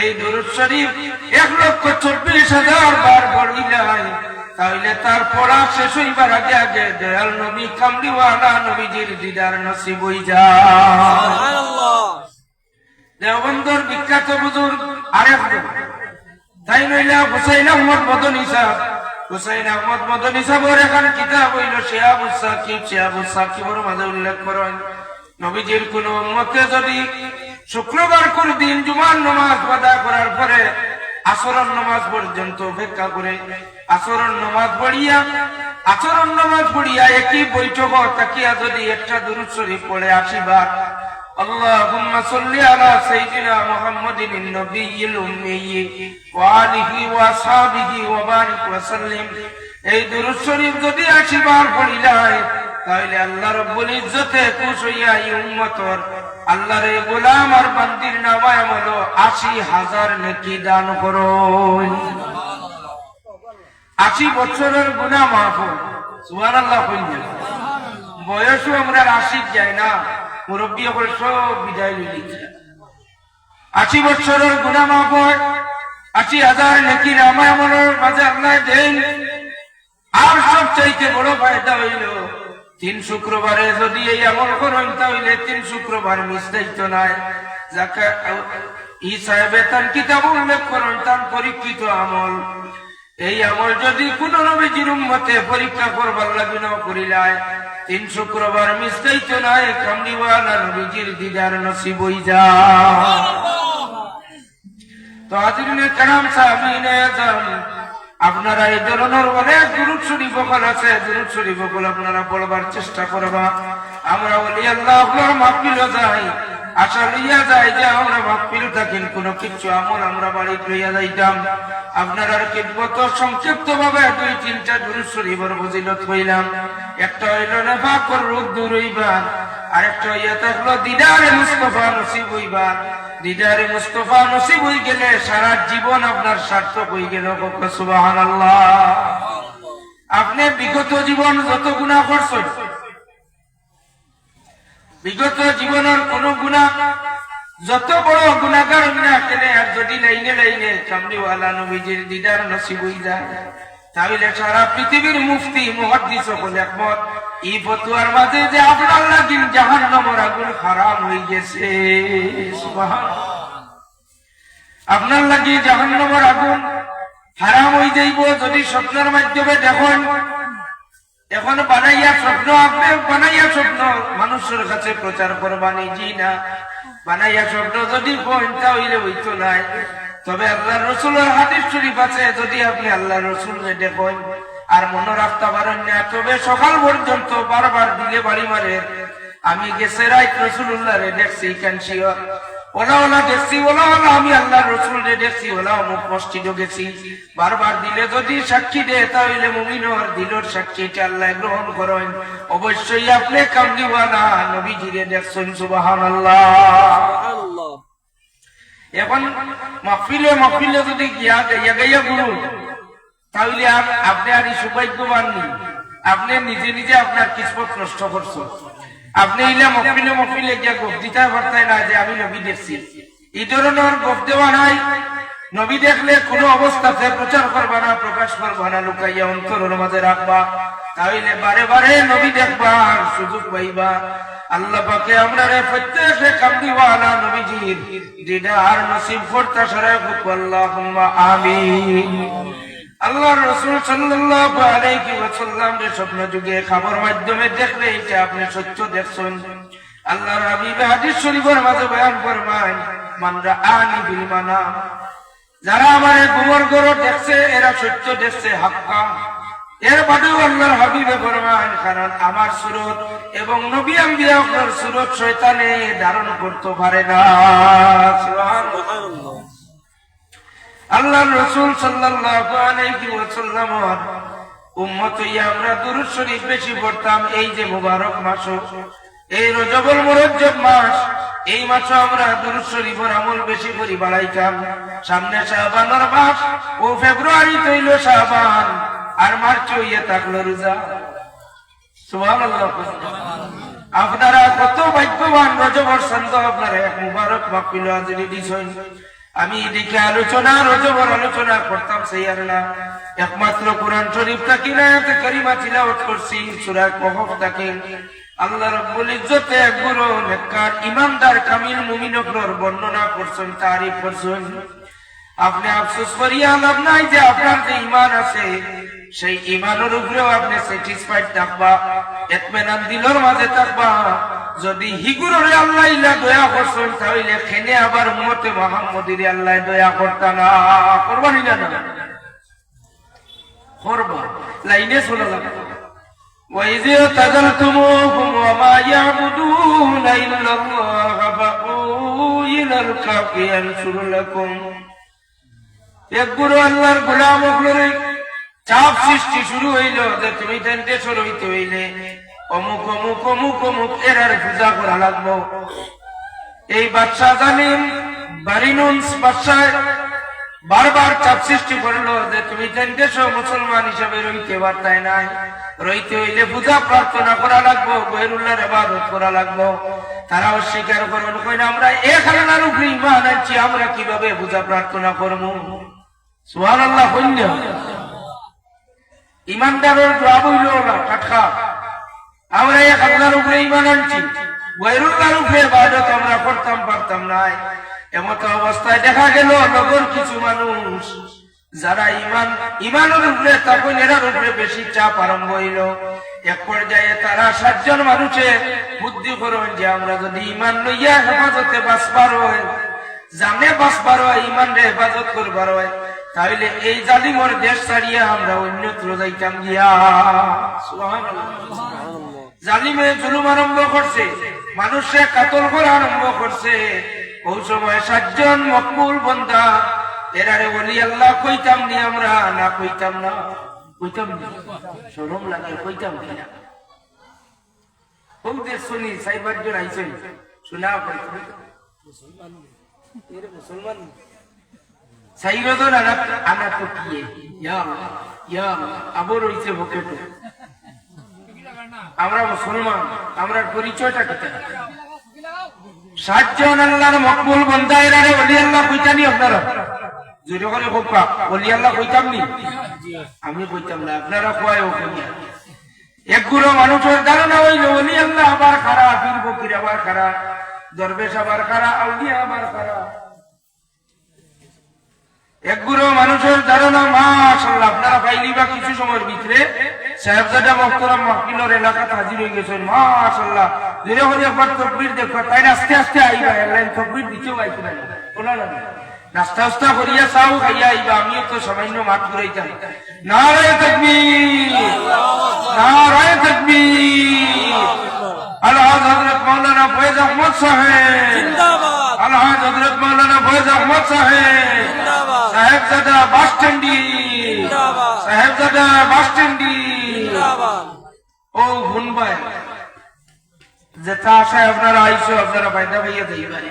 এই দুরূদ শরীফ 1,24,000 বার পড়িলাই তাহলে তার পড়া শেষ হইবার আগে আগে দয়াল নবী কামলিওয়ালা নবীজির দিদার নসিব হই যায়। সুবহানাল্লাহ। দেওবন্দর বিখ্যাত বুজুর্গ আরেক তাই নইলা হুসাইন আহমদ মদনী সাহেব, হুসাইন আহমদ মদনী সাহেবের এখন কিতাব হইল শিহাবুস সাকিব। শিহাবুস সাকিবের মাঝে উল্লেখ করেন নবীজির কোন উম্মতে যদি শুক্রবার কোন দিন জুমার নামাজ আদা করার পরে আসরের নামাজ পর্যন্ত অপেক্ষা করে আসরের নামাজ পড়িয়া একই বৈঠক তাকিয়া যদি একটা দুরূদ শরীফ পড়ে 80 বার আল্লাহুম্মা সাল্লি আলা সাইয়্যিদিনা মুহাম্মাদিন নবিয়্যিল উম্মি ওয়া আলিহি ওয়া আসহাবিহি ওয়া বারিক ওয়া সাল্লিম, এই দুরূদ শরীফ যদি 80 বার পড়িলাই তাহলে আল্লাহ রাব্বুল ইজ্জতে খুশ হইয়া এই উম্মতর আল্লাহর এই গোলাম আর বান্দির নামায় হলো 80,000 নেকি দান করুন। 80 বছরের গুনাহ মাফ হয়। সুবহানাল্লাহ কইলেন। বয়সও আমরা 80 যায় না, মুরব্বী হল সব বিদায় লিখছে। 80 বছরের গুনাহ মাফ হয়, 80,000 নেকি নামায় আমলের মাঝে আল্লাহ দেন। আর সবচাইতে বড় ফায়দা হইল 3 শুক্রবারে যদি এই আমল করেন তাহলে 3 শুক্রবার মিস দায়িত্ব নাই। যাকে ই সাহেবে তার কিতাব উল্লেখ করেন তার পরীক্ষিত আমল, এই আমল যদি কোন নবীজির উম্মতে পরীক্ষা করবার লাগে না করিলায় 3 শুক্রবার মিস দায়িত্ব নাই, কামলিওয়ালা নবীজির দিদার নসিব হই যায়। তো হাজিরিনে কারাম সাহাবীনে আযম, আপনারা এই ধরনের অনেক দুরূদ শরীফ আছে, দুরূদ শরীফ আপনারা পড়বার চেষ্টা করবা। আমরা ওলি আল্লাহর মাহফিলে যাই, আশা লইয়া যাই যে আমরা মাহফিল থাকেন কোন কিছু আমল আমরা বাড়িতে লইয়া যাইতাম। আপনারা কিবত সংক্ষিপ্ত ভাবে 2-3টা দুরূদ শরীফের ফজিলত কইলাম। একটা হইল নেফাকর রোগ দূর হইবা, আরেকটা হইয়া থাকলো দিদারে মুস্তাফা নসিব হইবা। দিদারে মুস্তাফা নসিব হই গেলে সারা জীবন আপনার সার্থক হই গেল। সুবহানাল্লাহ। আপনি বিগত জীবন যত গুনাহ করছেন, বিগত জীবনের কোন গুনাহ যত বড় গুনাহগার না কেন আর যদি লাইনে লাইনে কামলিওয়ালা নবীজির দিদার নসিব হই যায় তাহলে সারা পৃথিবীর মুফতি মুহাদ্দিস সকল একমত এই ফতোয়ার মাঝে যে আপনার লাগি জাহান্নামের আগুন হারাম হয়ে গেছে। সুবহানাল্লাহ। আপনার লাগি জাহান্নামের আগুন হারাম হয়ে যাইব যদি স্বপ্নের মাধ্যমে দেখেন। এখন বানাইয়া স্বপ্ন, আপনি বানাইয়া স্বপ্ন মানুষের কাছে প্রচার করবানি জি না, বানাইয়া স্বপ্ন যদি পয়েন্টা হইলে হইতো নাই। তবে আল্লাহ রসুলের হাদিস শরীফ আছে, যদি আপনি আল্লাহ রসুলকে দেখেন আর মনে রাখতে পারেন না, তবে সকাল পর্যন্ত বারবার দিলে বাড়ি মারে আমি গেছে রাইট রসুল্লাহ রে দেখছি, কানছি ওলা ওলা দেখছি, ওলা ওলা আমি আল্লাহ রসুল রে দেখছি, ওলা অমুক মসজিদও গেছি। বারবার দিলে যদি সাক্ষী দেয় তাহলে মুমিনের দিলের সাক্ষীটা আল্লাহ গ্রহণ করেন। অবশ্যই আপনি কামলিওয়ালা নবীজিরে দেখছেন। সুবহানাল্লাহ। এখন মাহফিলে যদি গাইয়া গুরু তাহলে আর আপনি আর সৌভাগ্যবান নেই, আপনি নিজে নিজে আপনার কিসমত নষ্ট করছেন। আপনি ইলা মফিলে গিয়া গোপ দিতে পারতেন না যে আমি নবী দেখছি, এই ধরনের গোপ দেওয়া নাই। নবী দেখলে কোনো অবস্থাতে প্রচার করবা না, প্রকাশ করবা না, লুকাইয়া অন্তরের মাঝে রাখবা, তাহলে বারে বারে নবী দেখবা আর সুযোগ পাইবা। আল্লাহ পাকে আমরা প্রত্যেকে কামলিওয়ালা নবীজির দিদার নসিব করতে সারা আল্লাহুম্মা আমিন। আল্লাহর রাসূল সাল্লাল্লাহু আলাইহি ওয়াসাল্লাম যে স্বপ্ন যুগে খবর মাধ্যমে দেখলে এটা আপনি সত্য দেখছেন। আল্লাহর হাবিব হাদিস শরীফের মাঝে বয়ান ফরমায়, মান রাআনি বিল মানাম, যারা আমারে ঘুমের ঘরে দেখছে এরা সত্য দেখছে হাক্কা। এর বাদেও আল্লাহর হাবিবে ফরমায়, কারণ আমার সুরত এবং নবী আম্বিয়ার সুরত শয়তানে ধারণ করতে পারে না। সুবহানাল্লাহ। আল্লাহর রাসূল সাল্লাল্লাহু আলাইহি ওয়াসাল্লাম উম্মত হইয়া আমরা দুরূদ শরীফ বেশি পড়তাম। এই যে মুবারক মাস, এই রজবুল মুরজ্জব মাস, এই মাসে আমরা দুরূদ শরীফের আমল বেশি করে বাড়াইতাম। সামনে শাবানের মাস, ও ফেব্রুয়ারি তৈল শাবান, আর মার্চ হইয়া থাকলো রোজা। সুবহানাল্লাহ। আপনারা কত ভাগ্যবান, রজবর সন্দ আপনারা এক মুবারক মাহফিল হাজিরি দিছেন। আমি এদিকে রজবর আলোচনা করতাম সেই আর না, একমাত্র কোরআন শরীফটা কিনায়াতে কারিমা তিলাওয়াত করছি, সূরা কহফ থেকে। আল্লাহ রাব্বুল ইজ্জতে এক গুরু নেককার ইমানদার কামিল মুমিনদের বর্ণনা করছেন, তারিফ করছেন। আপনি আফসোস করিয়া লাভ নাই যে আপনার যে ঈমান আছে সেই ঈমানের উপরেও আপনি স্যাটিসফাইড থাকবা, ইতমিনান দিলের মাঝে থাকবা। যদি হিগুরে আল্লাহ ইলা দয়া করছেন তাহলে খেনে আবার উম্মতে মুহাম্মদির আল্লাহ দয়া করতা না, করবানি না? করবা, লাইনে চলে যাবে। وَإِذِ اعْتَزَلْتُمُوهُمْ وَمَا يَعْبُدُونَ إِلَّا اللَّهَ فَأْوُوا إِلَى الْكَهْفِ يَنشُرْ لَكُمْ। এক গুরু আল্লাহর গোলাম হলে চাপ সৃষ্টি শুরু হইল যে তুমি তেনতে শুরু হইতে হইলে অমুক অমুক অমুক অমুক এরার পূজা করা লাগবো। এই বাদশাহ জালিম বারিনুন্স বাদশাহ বারবার চাপ সৃষ্টি করলো যে তুমি তেনতে মুসলমান হিসাবে রইতে পারতাই নাই, রইতে হইলে পূজা প্রার্থনা করা লাগবো, গয়রুল্লাহর ইবাদত করা লাগবো। তারা অস্বীকার করবেন, কইনা আমরা এক আল্লাহর উপরে ঈমান আনছি, আমরা কিভাবে পূজা প্রার্থনা করব? সুবহানাল্লাহ। কইনা ঈমানদারের জবাব হইল না টাটকা, আমরা এক আল্লাহর উপরে ঈমান আনছি, গয়রুল্লাহর উপরে ইবাদত আমরা করতাম পারতাম না। এমত অবস্থায় দেখা গেল নগর কিছু মানুষ যারা ঈমানের উপরে তখন এরার উপরে বেশি চাপ আরম্ভ হইল। এক পর্যায়ে তারা 7 জন মানুষের বুদ্ধি করেন যে আমরা যদি ঈমান লইয়া হেফাজতে বাঁচবার হয়, জানে বাঁচবার হয়, ঈমান রে হেফাজত করবার হয়, তাহলে এই জালিমের দেশ ছাড়িয়া আমরা অন্যত্র যাইতাম গিয়া। সুবহানাল্লাহ। জালিমে জুলুম আরম্ভ করছে, মানুষে কাতল করা আরম্ভ করছে। ওই সময় 7 জন মকবুল বান্দা এরারে ওলি আল্লাহ কইতাম নি আমরা, না কইতাম না, কইতাম না, শরম লাগে, কইতাম না। বলতে শুনি সাইবার জন আইছেন, শোনা মুসলমান এর মুসলমান সাইরদন আনা তো কি ইয়া আবর হইছে বকেটো, আমরা মুসলমান, আমরা পরিচয়টা কি? 7 জন আল্লাহর মকবুল বান্দা এরারে ওলি আল্লাহ কইতানি আপনারা যদি করে কোপা ওলি আল্লাহ কইতাম নি? আমি কইতাম না, আপনারা কয় ও কইয়া। এক গুরু মানুষের ধারণা হইল ওলি আল্লাহ আবার খারা, পীর ফকির আবার খারা, দরবেশ আবার খারা, আউলিয়া আবার খারা। এক গুরু মানুষের ধারণা মাশাআল্লাহ আপনারা পাইলি বা কিছু সময়ের ভিতরে সাহেবজাদা মুহতারাম মাহফিলের এলাকাতে হাজির হয়ে গেছেন। মাশাআল্লাহ ধীরে ধীরে একবার তাকবীর দেখো, তাই আস্তে আস্তে আইবা, আল্লাহ তাকবীর দিতেও আইতে না, বলা না নাস্তা উস্তা করিয়া চাও খাইয়া আইবা। আমিও তো সামান্য মাঠ ঘুরাইতাম। নারায়ে তাকবীর, নারায়ে তাকবীর। আলহাজ হযরত মাওলানা ফয়েজ আহমদ সাহেব জিন্দাবাদ, আলহাজ হযরত মাওলানা ফয়েজ আহমদ সাহেব জিন্দাবাদ, সাহেবজাদা বাসস্ট্যান্ডি জিন্দাবাদ, সাহেবজাদা বাসস্ট্যান্ডি জিন্দাবাদ। ও ভুনবাই যেটা আশায় আপনারা আইসো, আপনারা বাইদা ভাইয়া যাইবেন।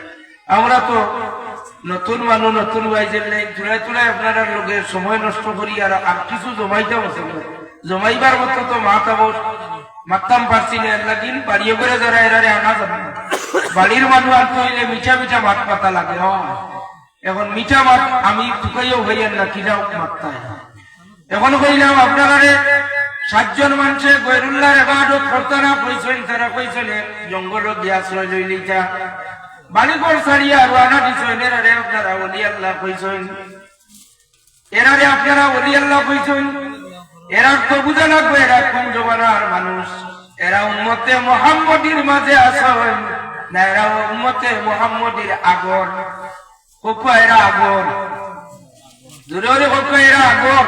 আমরা তো নতুন মানুষ, নতুন ওয়াইজের নেই, তুলায় তুলায় আপনারা লোকের সময় নষ্ট করি আর কিছু জমাইতাম আছে, জমাইবার মতো তো মারতাম পারছি না। একদিন বাড়িয়ে করে যারা এরারে আনা যাবে না, বাড়ির মানুষ আনতে হইলে মিঠা মিঠা মাঠ পাতা লাগে। এখন মিঠা মাঠ আমি টুকাইও হইয়ান না, কিরাও মারতা। এখন কইলাম আপনারা 7 জন মানুষে গয়রুল্লাহর ইবাদত করতে না কইছেন, তারা কইছেন জঙ্গল দিয়ে আশ্রয় লইলিতা, বাড়িঘর ছাড়িয়া রানা দিছেন, এরারে আপনারা ওলি আল্লাহ কইছেন। এরারে আপনারা ওলি আল্লাহ কইছেন, এরা তো বুঝা লাগবে এরা কোন জমানার মানুষ। এরা উম্মতে মুহাম্মদীর মাঝে আছেন না এরা উম্মতে মুহাম্মদীর আগর? কোকো এরা আগর, দূরে কোকো এরা আগর।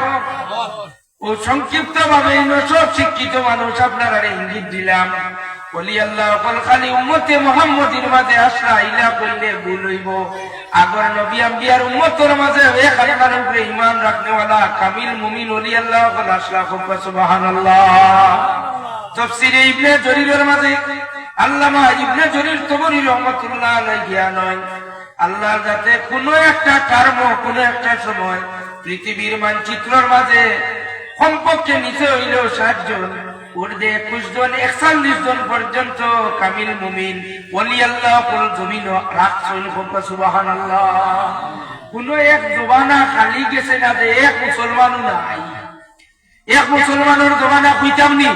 ও সংক্ষিপ্ত ভাবে সব শিক্ষিত মানুষ আপনারা ইঙ্গিত দিলাম। বলি আল্লাহ খালি উম্মতে মুহাম্মদীর মাঝে আসরা ইলা কইলে ভুল হইব। আগর নবী আম্বিয়ার উম্মতের মাঝে এক আল্লাহর উপরে ঈমান রাখনেওয়ালা কামিল মুমিন ওলি আল্লাহ আসরা সুবহানাল্লাহ। তাফসীরে ইবনে জরীরের মাঝে আল্লামা ইবনে জরীর তবরী রাহমাতুল্লাহ আলাইহি নয় আল্লাহ যাতে কোনো একটা টার্ম কোনো একটা সময় পৃথিবীর মানচিত্রের মাঝে কমপক্ষে নিচে হইলেও 60 জন, ঊর্ধ্বে 21 জন, 41 জন পর্যন্ত কামিল মুমিন ওলি আল্লাহ কুল জমিন রাখছেন সুবহানাল্লাহ। কোন এক জবানা খালি গেছে না যে এক মুসলমানও নাই। এক মুসলমানের জবানা কইতাম নি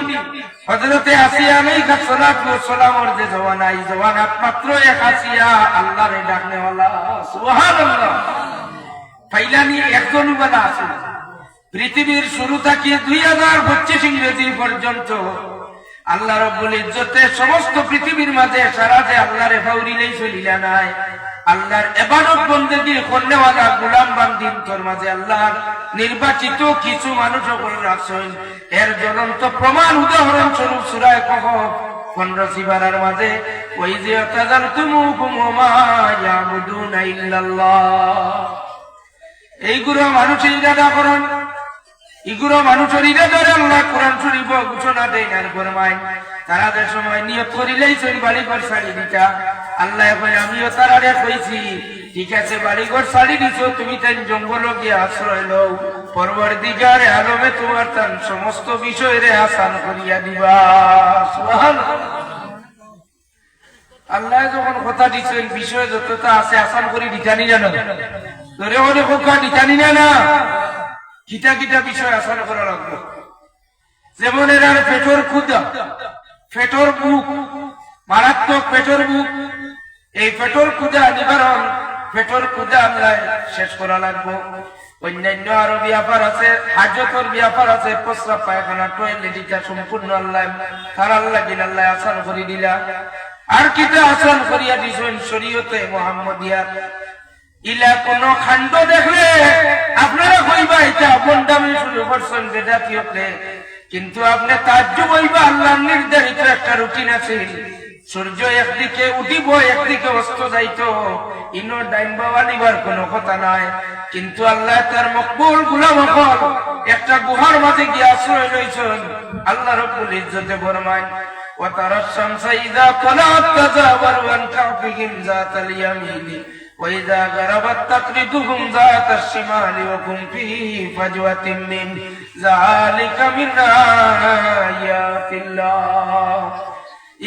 হযরতে আসিয়া আলাইহিস সালাতু ওয়াস সালামের যে জবানা, এই জবানা মাত্র এক আসিয়া আল্লাহরে ডাকনেওয়ালা সুবহানাল্লাহ। ফাইলানি একজন বলা আছে পৃথিবীর শুরু থেকে 2025 ইংরেজি পর্যন্ত আল্লাহ রাব্বুল ইজ্জতে সমস্ত পৃথিবীর মাঝে সারা যে আল্লাহরে ফাউরিলেই চলিলা নাই। আল্লাহর ইবাদত বন্দেগী করনেওয়ালা গোলাম বান্দিন তোর মাঝে আল্লাহর নির্বাচিত কিছু মানুষ সকল রাখছেন। এর জ্বলন্ত প্রমাণ উদাহরণ স্বরূপ সূরা কহফ 15 সিবারার মাঝে ওই যে তাযালতুমুহুম ওয়া ইয়াবুদুনা ইল্লাল্লাহ। এইগুলো মানুষের ইরাদা করেন, এগুলো মানুষের ইরাদারে আল্লাহ কোরআন শরীফ ঘোষণা দেন আর ফরমায় তারা যে সময় নিয়ত করিলেই সেই বাড়িঘর ছাড়ি দিতা। আল্লাহ কয় আমিও তারারে কইছি ঠিক আছে বাড়িঘর ছাড়ি দিছো, তুমি তাই জঙ্গল গিয়ে আশ্রয় লও, পরবর্তীকার আলমে তোমার তার সমস্ত বিষয়ের আসান করিয়া দিবা। সুবহানাল্লাহ। আল্লাহ যখন কথা দিচ্ছেন বিষয় যতটা আছে আসান করি দিতানি জানো ধরে হলে খোকা দিতানি না কিটা কিটা বিষয় আসান করা লাগবে। যেমন এরা পেটর ক্ষুদা, পেটর বুক, মারাত্মক পেটর বুক, এই পেটর ক্ষুদা নিবারণ, পেটর ক্ষুদা আল্লাহ শেষ করা লাগবে। অন্যান্য আরো ব্যাপার আছে, হাজতর ব্যাপার আছে, প্রস্রাব পায়খানা টয়লেট এটা সম্পূর্ণ আল্লাহ তার আল্লাহ দিন আল্লাহ আসান করে দিলা। আর কিটা আসান করিয়া দিছেন শরীয়তে মুহাম্মদিয়া। ইলা কোন খান্ড দেখলে আপনারা কইবা এটা বন্ডামি শুরু করছেন বেদাতিয়তে, কিন্তু আপনি তাজ্জুব হইবা আল্লাহর নির্ধারিত একটা রুটিন আছে। সূর্য একদিকে উঠিব একদিকে অস্ত যাইতো, ইনো ডাইন বাবা নিবার কোনো কথা নাই, কিন্তু আল্লাহ তার মকবুল গোলাম হল একটা গুহার মাঝে গিয়ে আশ্রয় লইছেন। আল্লাহ রাব্বুল ইজ্জতে ফরমায় وترى الشمس إذا طلعت تزاور عن كهفهم ذات اليمين وإذا غربت تقرضهم ذات الشمال وهم في فجوة من ذلك من آيات الله।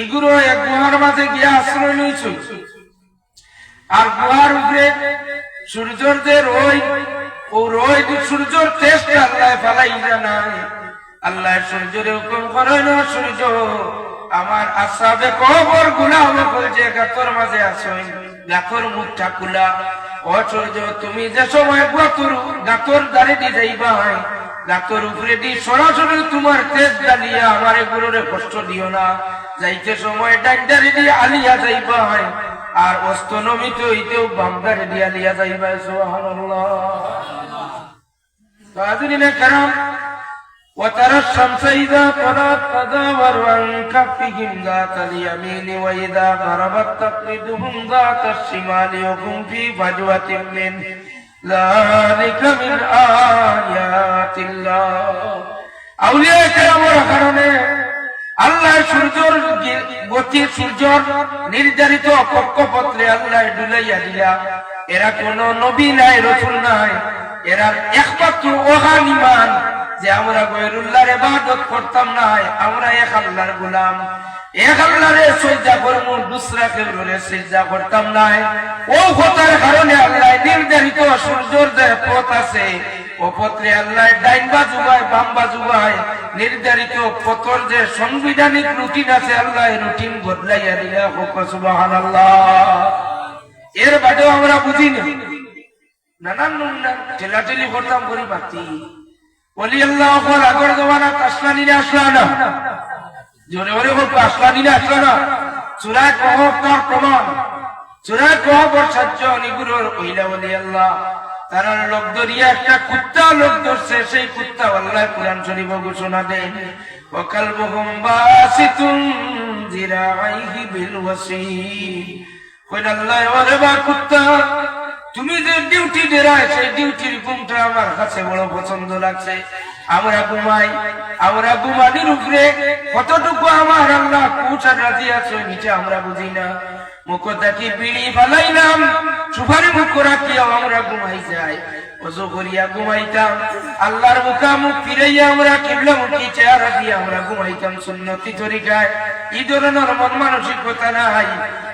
এগুলো এক গুহার মাঝে গিয়ে আশ্রয় লইছে, আর গুহার উপরে সূর্যের যে রোদ, ও রোদ সূর্যের তেজটা আল্লাহ ফালাই জানায়। আল্লাহ সূর্যের হুকুম করে না সূর্য আমার আসাবে কবর গুলাম যে গাতর মাঝে আসেন, গাতর মুখটা খুলা। ও সূর্য তুমি যে সময় গাতর দাঁড়ে দিয়ে যাইবা, গাতর উপরে দিয়ে সরাসরি তোমার তেজ ডালিয়া আমার গুরুরে কষ্ট দিও না। যাইতে সময় ডাক্তারে দিয়ে আলিয়া যাইবা, আর অস্ত নমিত হইতেও বামদারে দিয়ে আলিয়া যাইবা। সুবহানাল্লাহ। কারণ وترى الشمس إذا طلعت تزاور عن كهفهم ذات اليمين وإذا غربت تقرضهم ذات الشمال وهم في فجوة منه ذلك من آيات الله। আউলিয়া কেরামের কারণে আল্লাহ সূর্যের গতি, সূর্যের নির্ধারিত কক্ষপত্রে আল্লাহ ডুলাইয়া দিলা। এরা কোন নবী নাই, রাসূল নাই, এরা একমাত্র ওহান ঈমান যে আমরা গয়রুল্লাহর ইবাদত করতাম না, আমরা এক আল্লাহর গোলাম, এক আল্লাহরে সিজদা করব, দুসরা কেউরে সিজদা করতাম না। ও কথার কারণে আল্লাহ নির্ধারিত সূর্যের যে পথ আছে, ও পথে আল্লাহ ডাইন বাজু বাই বাম বাজু বাই নির্ধারিত পথের যে সাংবিধানিক রুটিন আছে, আল্লাহ রুটিন বদলাইয়া দিলা। সুবহানাল্লাহ। এর বাদেও আমরা বুঝি না, নানান নুমনা ঠেলাঠেলি করতাম করি বাতি ওলি আল্লাহ আগর জমানা আসলানি আসলা না জোরে ওরে আসলানি আসলো না চূড়ায় কহ তার প্রমাণ চূড়ায় কহ বর্ষাচ্য নিগুরোর ওইলা ওলি আল্লাহ তারা লোক ধরিয়া একটা কুত্তা লোক ধরছে সেই কুত্তা আল্লাহ কুরআন শরীফ ঘোষণা দেন ওয়াকালবুহুম বাসিতুন জিরাইহি বিল ওয়াসিল কইল আল্লাহ ওরে বা কুত্তা তুমি যে ডিউটি দেরায় সেই ডিউটির ঘুমটা আমার কাছে বড় পছন্দ লাগছে আমরা ঘুমাই আমরা ঘুমানির উপরে কতটুকু আমার আল্লাহ কুচার রাজি আছে নিচে আমরা বুঝি না মুখ দেখি বিড়ি ফালাইলাম সুপারি মুখ রাখিয়াও আমরা ঘুমাই যাই ওযু করিয়া ঘুমাইতাম আল্লাহর মুখামুখ ফিরাইয়া আমরা কিবলামুখী চেহারা দিয়ে আমরা ঘুমাইতাম সুন্নতি তরিকায় এই ধরনের মন মানসিকতা নাই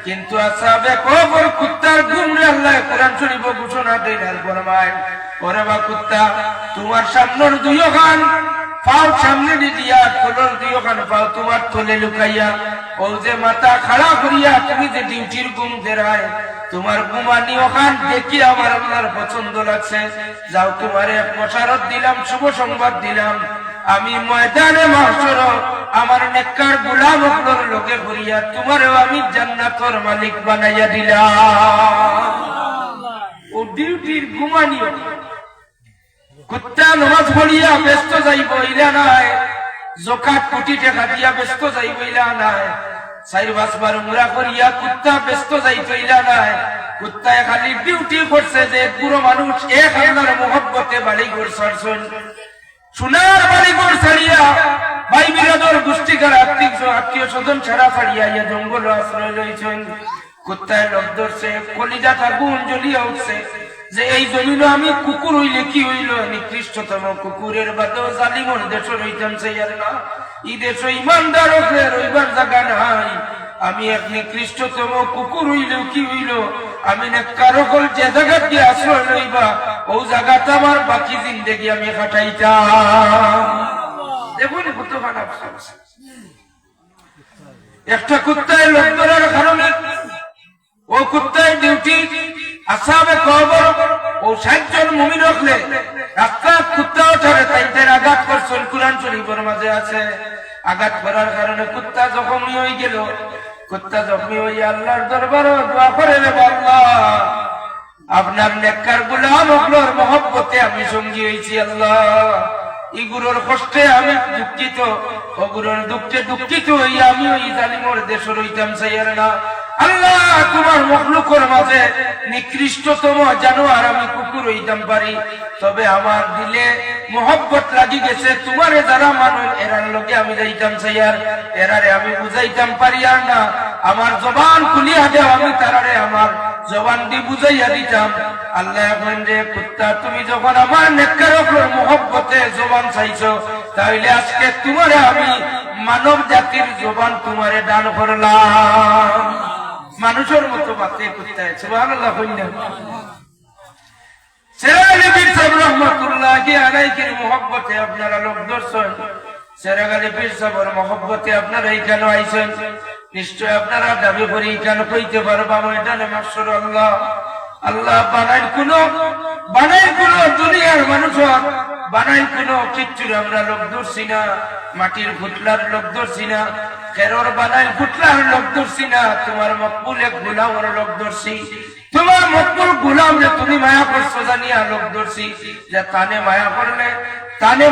কিন্তু আসহাবে কবর কুত্তার ঘুমরে আল্লাহ কোরআন শরীফ ঘোষণা দেন আর ফরমায় ওরে বা কুত্তা তোমার সামনের দুই কান পাও সামনে দিয়া কোলর দুই কান পাও তোমার থলে লুকাইয়া ও যে মাথা খাড়া করিয়া তুমি যে ডিউটির ঘুম দেরায় তোমার ঘুমানি ওখান দেখি আমার আল্লাহর পছন্দ লাগছে যাও তোমারে প্রসারত দিলাম শুভ সংবাদ দিলাম আমি ময়দানে মাহশর আমার নেককার গোলাম হকর লোকে ভরিয়া তোমারেও আমি জান্নাতের মালিক বানাইয়া দিলাম ও ডিউটির ঘুমানি কুত্তা নামাজ পড়িয়া ব্যস্ত যাইব ইলা নাই যাকাত কোটি টাকা দিয়া ব্যস্ত যাইব ইলা নাই চার পাঁচবার উমরা করিয়া কুত্তা ব্যস্ত যাইতো ইলা নাই কুত্তায় খালি ডিউটি করছে যে পুরো মানুষ এক আল্লাহর মহব্বতে বাড়ি ঘর ছাড়ছেন সোনার বাড়ি ঘর ছাড়িয়া ভাই বিরাদর গোষ্ঠীকার আত্মীয় স্বজন ছাড়া ছাড়িয়া ইয়া জঙ্গল আশ্রয় লইছেন কুত্তায় লোক ধরছে কলিজাটা গুণ জ্বলিয়া উঠছে যে এই জমিন আমি কুকুর হইলে কি হইল নিকৃষ্টতম কুকুরের বাদেও জালিমর দেশ রইতাম সেই আর না এই দেশ ইমানদার রইবার জায়গা নাই আমি এক নিকৃষ্টতম কুকুর হইলেও কি হইল আমি কারো কল যে জায়গা কি আশ্রয় লইবা ও জায়গাটা আমার বাকি জিন্দেগি আমি কাটাইতাম দেখুন কত খারাপ একটা কুত্তায় লোক ধরার কারণে ও কুত্তায় ডিউটি আসহাবে কবর ও 60 জন মুমিন রাখলে রাস্তা কুত্তা ওঠারে তাইদের আঘাত করছেন কুরআন শরীফের মাঝে আছে আঘাত করার কারণে কুত্তা জখমি হয়ে গেল কুত্তা জখমি হয়ে আল্লাহর দরবারে দোয়া করে রে আল্লাহ আপনার নেককার গোলাম হকর মহব্বতে আমি সঙ্গী হয়েছি আল্লাহ ইগুরোর কষ্টে আমি দুঃখিত ওগুরোর দুঃখে দুঃখিত হইয়া আমি ওই জালিমর দেশ রইতাম চাইয়ার না আল্লাহ তোমার মখলুকের মাঝে নিকৃষ্টতম জানোয়ার আমি কুকুর হইতাম পারি তবে আমার দিলে মহব্বত লাগি গেছে তোমারে যারা মানুষ এরার লোকে আমি যাইতাম চাইয়ার এরারে আমি বুঝাইতাম পারি আর না আমার জবান খুলিয়া দেও আমি তারারে আমার জবান দি বুঝাইয়া দিতাম আল্লাহ এখন রে কুত্তা তুমি যখন আমার নেককার উপর মহব্বতে জবান চাইছো তাহলে আজকে তোমারে আমি মানব জাতির জবান তোমারে দান করলাম মানুষের মতো বাতে কুত্তায় সুবহানাল্লাহ কইনা সেরাগালি পীর সাহেব রহমাতুল্লাহি আলাইহির মহব্বতে আপনারা লোক দর্শন সেরাগালি পীর সাহেবের মহব্বতে আপনারা এখানে আইছেন নিশ্চয় আপনারা দাবি করি কেন কইতে পারবা ময়দানে মাহশর আল্লাহ আল্লাহ বানাই কোন দুনিয়ার মানুষ বানাই কোন কিচ্ছুর আমরা লোক ধরছি না মাটির ফুটলার লোক ধরছি না খেরোর বানাই ফুটলার লোক ধরছি না তোমার মকবুল এক গোলামের লোক ধরছি তোমার মকবুল গোলাম যে তুমি মায়া করছো জানিয়া লোক ধরছি যে তানে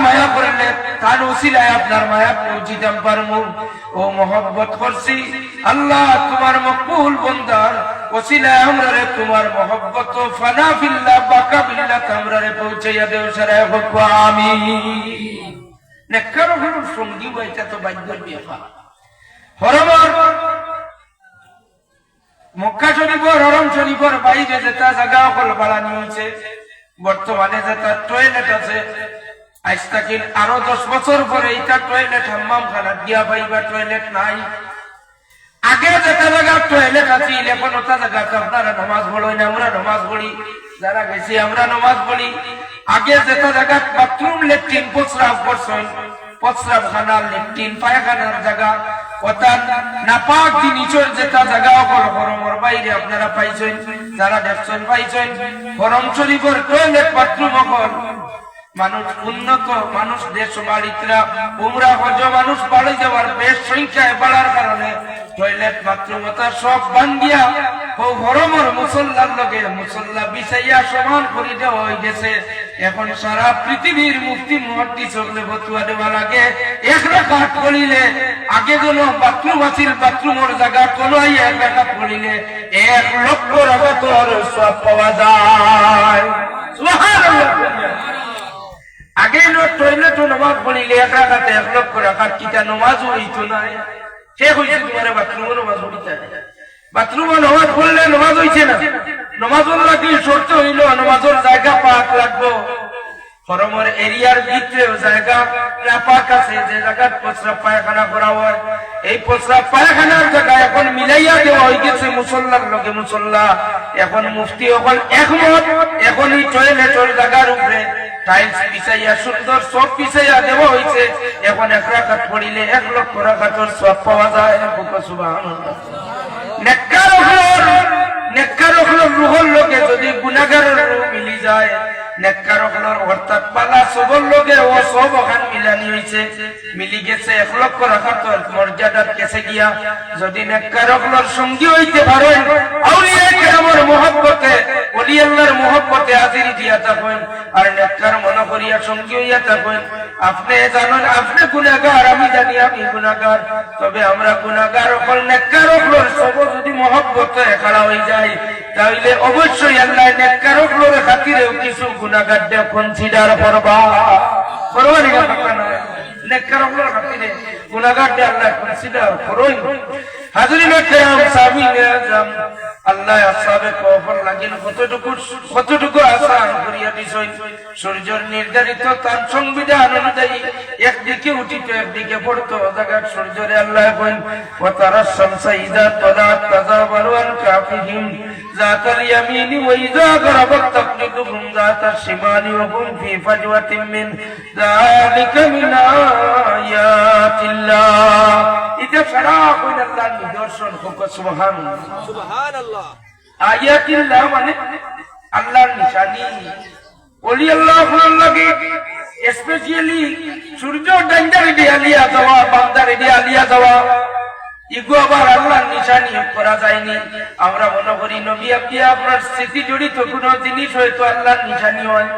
মায়া করলে তার ওসিলায় আপনার মায়া পৌঁছিতাম পারবো ও মহব্বত করছি আল্লাহ তোমার মকবুল বন্দার ওসিলায় আমরা রে তোমার মহব্বত ফানা ফিল্লাহ বাকা বিল্লাহ আমরা রে পৌঁছাইয়া দেও সারায় হোক আমিন নেককার হলোর সঙ্গী বইটা তো বাধ্যর ব্যাপার হরমর মক্কা শরীফের হরম শরীফের বাইরে যেটা জায়গা হল ভাড়া নিয়েছে বর্তমানে যেটা টয়লেট আছে আজ থেকে আরো 10 বছর পরে এটা টয়লেট হাম্মাম খানা দিয়া পাইবা টয়লেট নাই আগে যেটা জায়গা টয়লেট আছে এখন ওটা জায়গাতে আপনারা নামাজ পড়েন আমরা নামাজ পড়ি যারা গেছি আমরা নামাজ পড়ি আগে যেটা জায়গা বাথরুম ল্যাট্রিন প্রস্রাব করছেন প্রস্রাব খানা ল্যাট্রিন পায়খানার জায়গা অর্থাৎ নাপাক জিনিসের যেটা জায়গা হল হরমর বাইরে আপনারা পাইছেন, যারা দেখছেন পাইছেন হরম শরীফের টয়লেট বাথরুম হল মানুষ উন্নত মানুষ দেশ বাড়িরা উমরা হজ মানুষ বাড়ি যাওয়ার বেশ সংখ্যায় বাড়ার কারণে টয়লেট বাথরুম সব বান্ধিয়া ও হরমর মুসল্লার লগে মুসল্লা বিছাইয়া সমান করে দেওয়া হয়ে গেছে। এখন সারা পৃথিবীর মুফতি মুহাদ্দিস হলে ফতোয়া দেওয়া লাগে এক রাকাত পড়িলে আগে যেন বাথরুম আছিল বাথরুমের জায়গা কোন এক রাকাত পড়িলে 1 লক্ষ রাকাতের সওয়াব পাওয়া যায়। সুবহানাল্লাহ। আগে টয়লেট নামাজ পড়িলে 1 রাকাতে 1 লক্ষ রাকাত কিটা নামাজ হইতো না। সে হইছে তোমার বাথরুমের নামাজ হইতা বাথরুমে নামাজ পড়লে নামাজ হইছে না। নামাজের লাগি শর্ত হইল নামাজের জায়গা পাক লাগবো। হরমের এরিয়ার ভিতরে জায়গা পাক আছে যে জায়গায় প্রস্রাব পায়খানা করা হয়, এই প্রস্রাব পায়খানার জায়গা এখন মিলাইয়া দেওয়া হয়ে গেছে মুসল্লার লগে মুসল্লা। এখন মুফতি এখন একমত, এখন এই টয়লেটের জায়গার উপরে টাইলস বিছাইয়া সুন্দর সব বিছাইয়া দেওয়া হয়েছে। এখন 1 রাকাত পড়িলে 1 লক্ষ রাকাতের সওয়াব পাওয়া যায়। সুবহানাল্লাহ। নেককার হলোর রুহর লোকে যদি গুনাহগারের রূহ মিলি যায়, নেককার হলোর অর্থাৎ পালা সবর লোকে ও সব ওখান মিলানি হয়েছে মিলি গেছে 1 লক্ষ রাকাতের মর্যাদার কাছে গিয়া যদি নেককার হলোর সঙ্গী হইতে পারেন আউলিয়া কেরামের মহব্বতে ওলি আল্লাহর মহব্বতে হাজিরি দিয়া থাকেন আর নেককার মনে করিয়া সঙ্গী হইয়া থাকেন। আপনি জানেন আপনি গুনাহগার, আমি জানি আমি গুনাহগার, তবে আমরা গুনাহগার হল নেককার হলোর সব যদি মহব্বতে খাড়া হয়ে যায় তাহলে অবশ্যই আল্লাহ নেককার হলোর খাতিরেও কিছু গুনাহগার দেব কনসিডার করবা না। নেককার হলোর খাতিরে গুনাহগার দেব আল্লাহ কনসিডার করই। হাজরিন কিরাম সামিন আজম আল্লাহ আসহাবে কওফর লাগিন কতটুকু আসান করিয়া দিছেন। সূর্যের নির্ধারিত তার সংবিধান অনুযায়ী একদিকে উঠিতো একদিকে পড়তো জায়গার সূর্যরে আল্লাহ কইন ওয়া তারাস শামসা ইযা তালাত তাযাবারু আন কাফিহিম যাতাল ইয়ামিনি ওয়া ইযা গরাবাত তাকলিদুহুম যাতাশ শিমালি ওয়া হুম ফি ফাজওয়াতিন মিন যালিকা মিন আয়াতিল্লাহ। এটা সারা কইন আল্লাহর নিদর্শন হোক। সুবহানাল্লাহ সুবহানাল্লাহ। আয়াতিল্লাহ মানে আল্লাহর নিশানি। ওলি আল্লাহর লাগে স্পেশালি সূর্য ডাইন্ডারে দিয়ে আলিয়া যাওয়া বান্দারে দিয়ে আলিয়া যাওয়া ইগো আবার আল্লাহর নিশানি করা যায়নি। আমরা মনে করি নবী আপনি আপনার স্মৃতি জড়িত কোন জিনিস হয়তো আল্লাহর নিশানি হয়।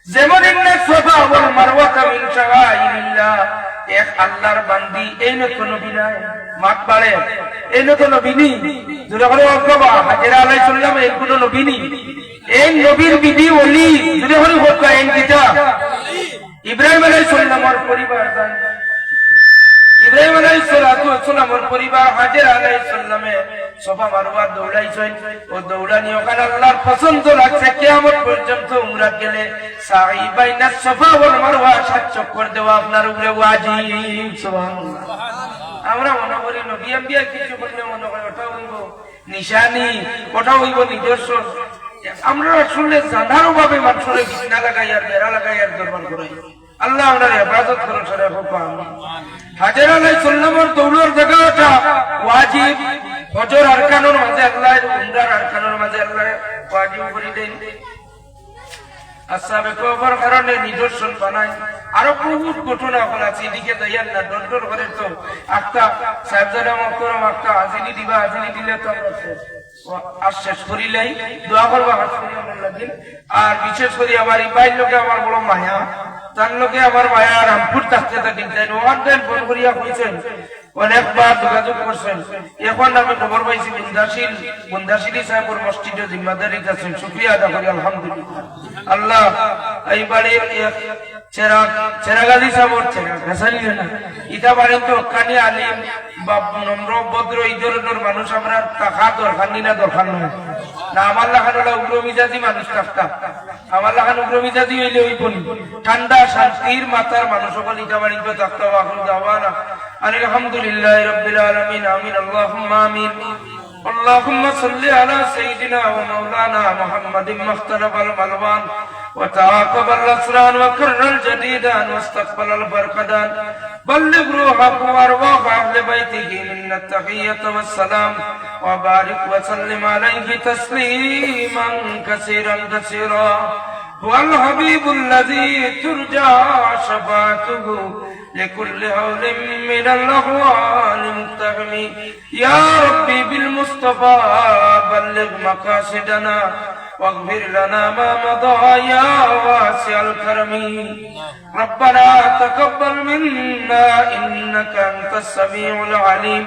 যেমন ইন্না সাফা ওয়াল মারওয়াতা মিন শাআইরিল্লাহ, এক আল্লাহর বান্দি এই নতুন নবী নাই মাত বাড়ে এই নতুন নবী নি দুরা করে অকবা হাজরা আলাইহিস সালাম এই কোন নবী নি এই নবীর বিবি ওলি দুরা করে হকা এই কিতা ইব্রাহিম আলাইহিস সালামের পরিবার জান ইব্রাহিম আলাইহিস সালামের পরিবার হাজরা আলাইহিস সালামে সফা মারওয়া দৌড়াইছেন ও দৌড়ানি ওখানে আল্লাহর পছন্দ লাগছে কিয়ামত পর্যন্ত উমরা গেলে সাই বাইনা সফা ওয়াল মারওয়া 7 চক্কর দেওয়া আপনার উপরে ওয়াজিব। সুবহানাল্লাহ। আমরা মনে করি নবী আম্বিয়া কিছু করলে মনে করি ওটা হইব নিশানি, ওটা হইব নিদর্শন। আমরা শুনলে জানার ভাবে মানুষের বিছনা লাগাই আর বেড়া লাগাই আর দরবার করাই। আল্লাহ আমরা হেফাজত করুন সরে হুকুম। হাজরা আলাইহিস সালামের দৌড়ের জায়গাটা ওয়াজিব। হজর আরকানের মাঝে আল্লাহ উমরার আরকানের মাঝে আল্লাহ ওয়াজিব করে দেন। আসহাবে কওফর কারণে নিদর্শন বানায়। আরো বহুত ঘটনা হল আছে এদিকে যাইয়ার না দরদর করে তো একটা সাহেবজাদা মহতরম একটা হাজিরি দিবা, হাজিরি দিলে তো আর শেষ করিলাই দোয়া করবা হাত করি আমার লাগিন। আর বিশেষ করে আমার এই বাইর লোকে আমার বড় মায়া, তার লোকে আমার মায়া রামপুর থাকতে থাকেন তাই ওয়ান টাইম ফোন করিয়া কইছেন অনেকবার যোগাযোগ করছেন। এখন আমি খবর পাইছি বুন্দাশিল সাহেবের মসজিদে জিম্মাদারিতে আছেন, শুকরিয়া আদা করি আলহামদুলিল্লাহ। আল্লাহ এই বাড়ির চেরাগালি সাহেবের ইটা বাড়ি তো কানি আলিম বা নম্র ভদ্র এই ধরনের মানুষ আমরা টাকা দরকার নি না দরকার নয় না। আমার লাখান হলো উগ্রমিজাজি মানুষ থাকতা, আমার লাখান উগ্রমিজাজি হইলে ওই বলি ঠান্ডা শান্তির মাতার মানুষ সকল ইটা বাড়িতে থাকতা। আলহামদুলিল্লাহি রাব্বিল আলামিন। আমিন আল্লাহুম্মা আমিন। اللهم صل على سيدنا ومولانا محمد مختلف الألوان وتعاقب الأسرار وكر الجديدان واستقبل البرقدان بلغ روحه وارواح اهل بيته منا التحية والسلام وبارك وسلم عليه تسليما كثيرا كثيرا. هو الحبيب الذي ترجى شفاعته لكل هول من الأهوال مقتحم. يا ربي بالمصطفى بلغ مقاصدنا واغفر لنا ما مضى يا واسع الكرم. ربنا تقبل منا إنك أنت السميع العليم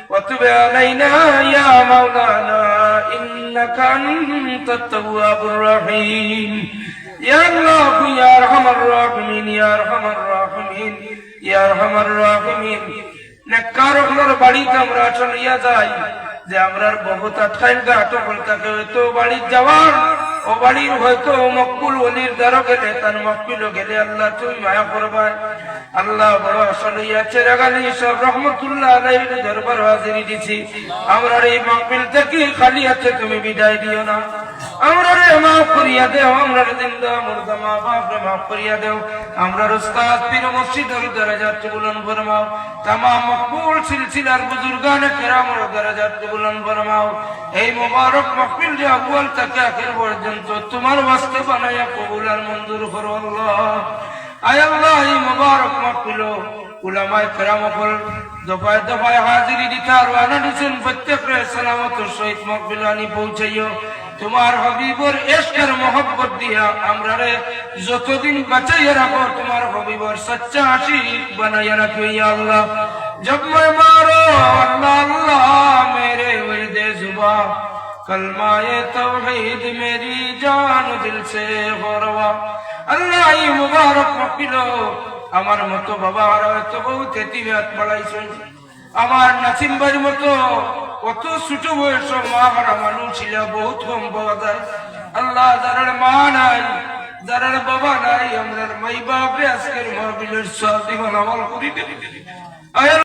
وتب علينا يا مولانا إنك أنت التواب الرحيم. يا الله يا أرحم الراحمين يا أرحم الراحمين يا أرحم الراحمين. নেককার হলোর বাড়িতে আমরা চলিয়া যাই যে আমরার বহুত আটকাইল গাটো বলতাকে হয়তো বাড়ি যাওয়ার ও বাড়ির হয়তো মকবুল ওলির দ্বারা গেলে তার মকবুল গেলে আল্লাহ তুমি মায়া করবা। আল্লাহ বড় আসলিয়া চেরাগালি সব রহমতুল্লাহ আলাইহির দরবার হাজিরি দিছি। আমরার এই মকবুল থেকে খালি আছে তুমি বিদায় দিও না। আমরার মাফ করিয়া দেও, আমরার জিন্দা মুর্দা মা বাপরে মাফ করিয়া দেও। আমরার উস্তাদ পীর মুর্শিদের দরজাত বুলন্দ ফরমাও। तमाम मकबूल सिलसिलार बुजुर्गाने किरामर दरजात बुलंद फरमाओ। এই মুবারক মাহফিল যে আউয়াল থেকে আখির পর্যন্ত তোমার ওয়াস্তে বানায়া কবুল আর মঞ্জুর করো আল্লাহ। আয় আল্লাহ এই মুবারক মাহফিল উলামায়ে কিরামকল দফায় দফায় হাজিরি দিতার ওয়ানা দিছেন প্রত্যেকরে সালামতের সহিত মাহফিল আনি পৌঁছাইও। তোমার হাবিবর ইশকের মোহব্বত দিয়া আমরারে যতদিন বাঁচাইয়া রাখো তোমার হাবিবর সচ্চা আশিক বানাইয়া রাখো ইয়া আল্লাহ। जब मैं मारो अल्लाह अल्लाह मेरे वर्दे जुबा कलमाए तौहीद मेरी जान दिल से गौरवा। अल्लाह ये मुबारक मफिलो আমার মতো বাবা আর হয়তো বহুত এতিমাত পড়াইছেন। আমার নাসিম ভাইয়ের মতো কত ছোট বয়স মা হারা মানুষ ছিল বহুত কম পাওয়া যায়। আল্লাহ যারা মা নাই যারা বাবা নাই আমরা মাই বাপরে আজকের মাহফিলের সব জীবন আমল করি দেবে।